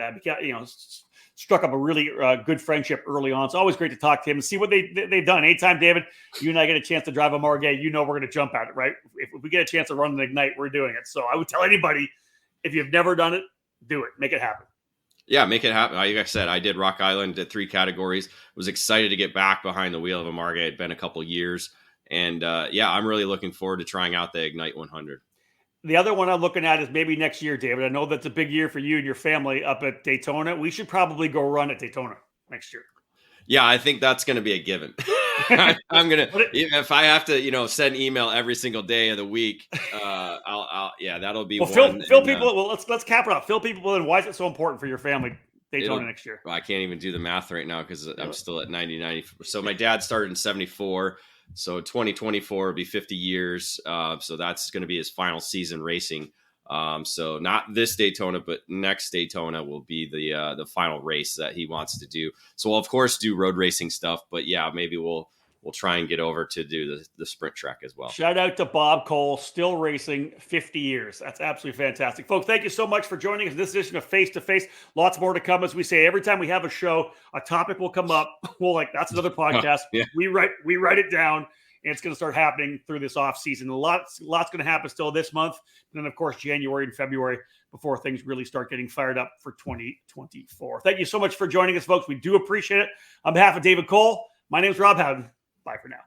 struck up a really good friendship early on. It's always great to talk to him and see what they've done. Anytime, David, you and I get a chance to drive a Margay, we're going to jump at it, right? If we get a chance to run an Ignite, we're doing it. So I would tell anybody, if you've never done it, do it. Make it happen. Yeah, make it happen. Like I said, I did Rock Island, did 3 categories. Was excited to get back behind the wheel of a Margay. It'd been a couple years. And I'm really looking forward to trying out the Ignite 100. The other one I'm looking at is maybe next year, David. I know that's a big year for you and your family up at Daytona. We should probably go run at Daytona next year. Yeah, I think that's going to be a given. I'm going to, if I have to, send email every single day of the week, that'll be one. Fill people. Well, let's cap it off. Fill people in. Why is it so important for your family, Daytona next year? Well, I can't even do the math right now because I'm still at 90. So my dad started in 74. So 2024 will be 50 years. So that's going to be his final season racing. So not this Daytona, but next Daytona will be the final race that he wants to do. So we'll of course do road racing stuff, but maybe we'll try and get over to do the sprint track as well. Shout out to Bob Cole, still racing 50 years. That's absolutely fantastic. Folks, thank you so much for joining us in this edition of Face to Face. Lots more to come. As we say, every time we have a show, a topic will come up. That's another podcast. Yeah. We write it down. And it's going to start happening through this off season. Lots going to happen still this month. And then, of course, January and February before things really start getting fired up for 2024. Thank you so much for joining us, folks. We do appreciate it. On behalf of David Cole, my name is Rob Howden. Bye for now.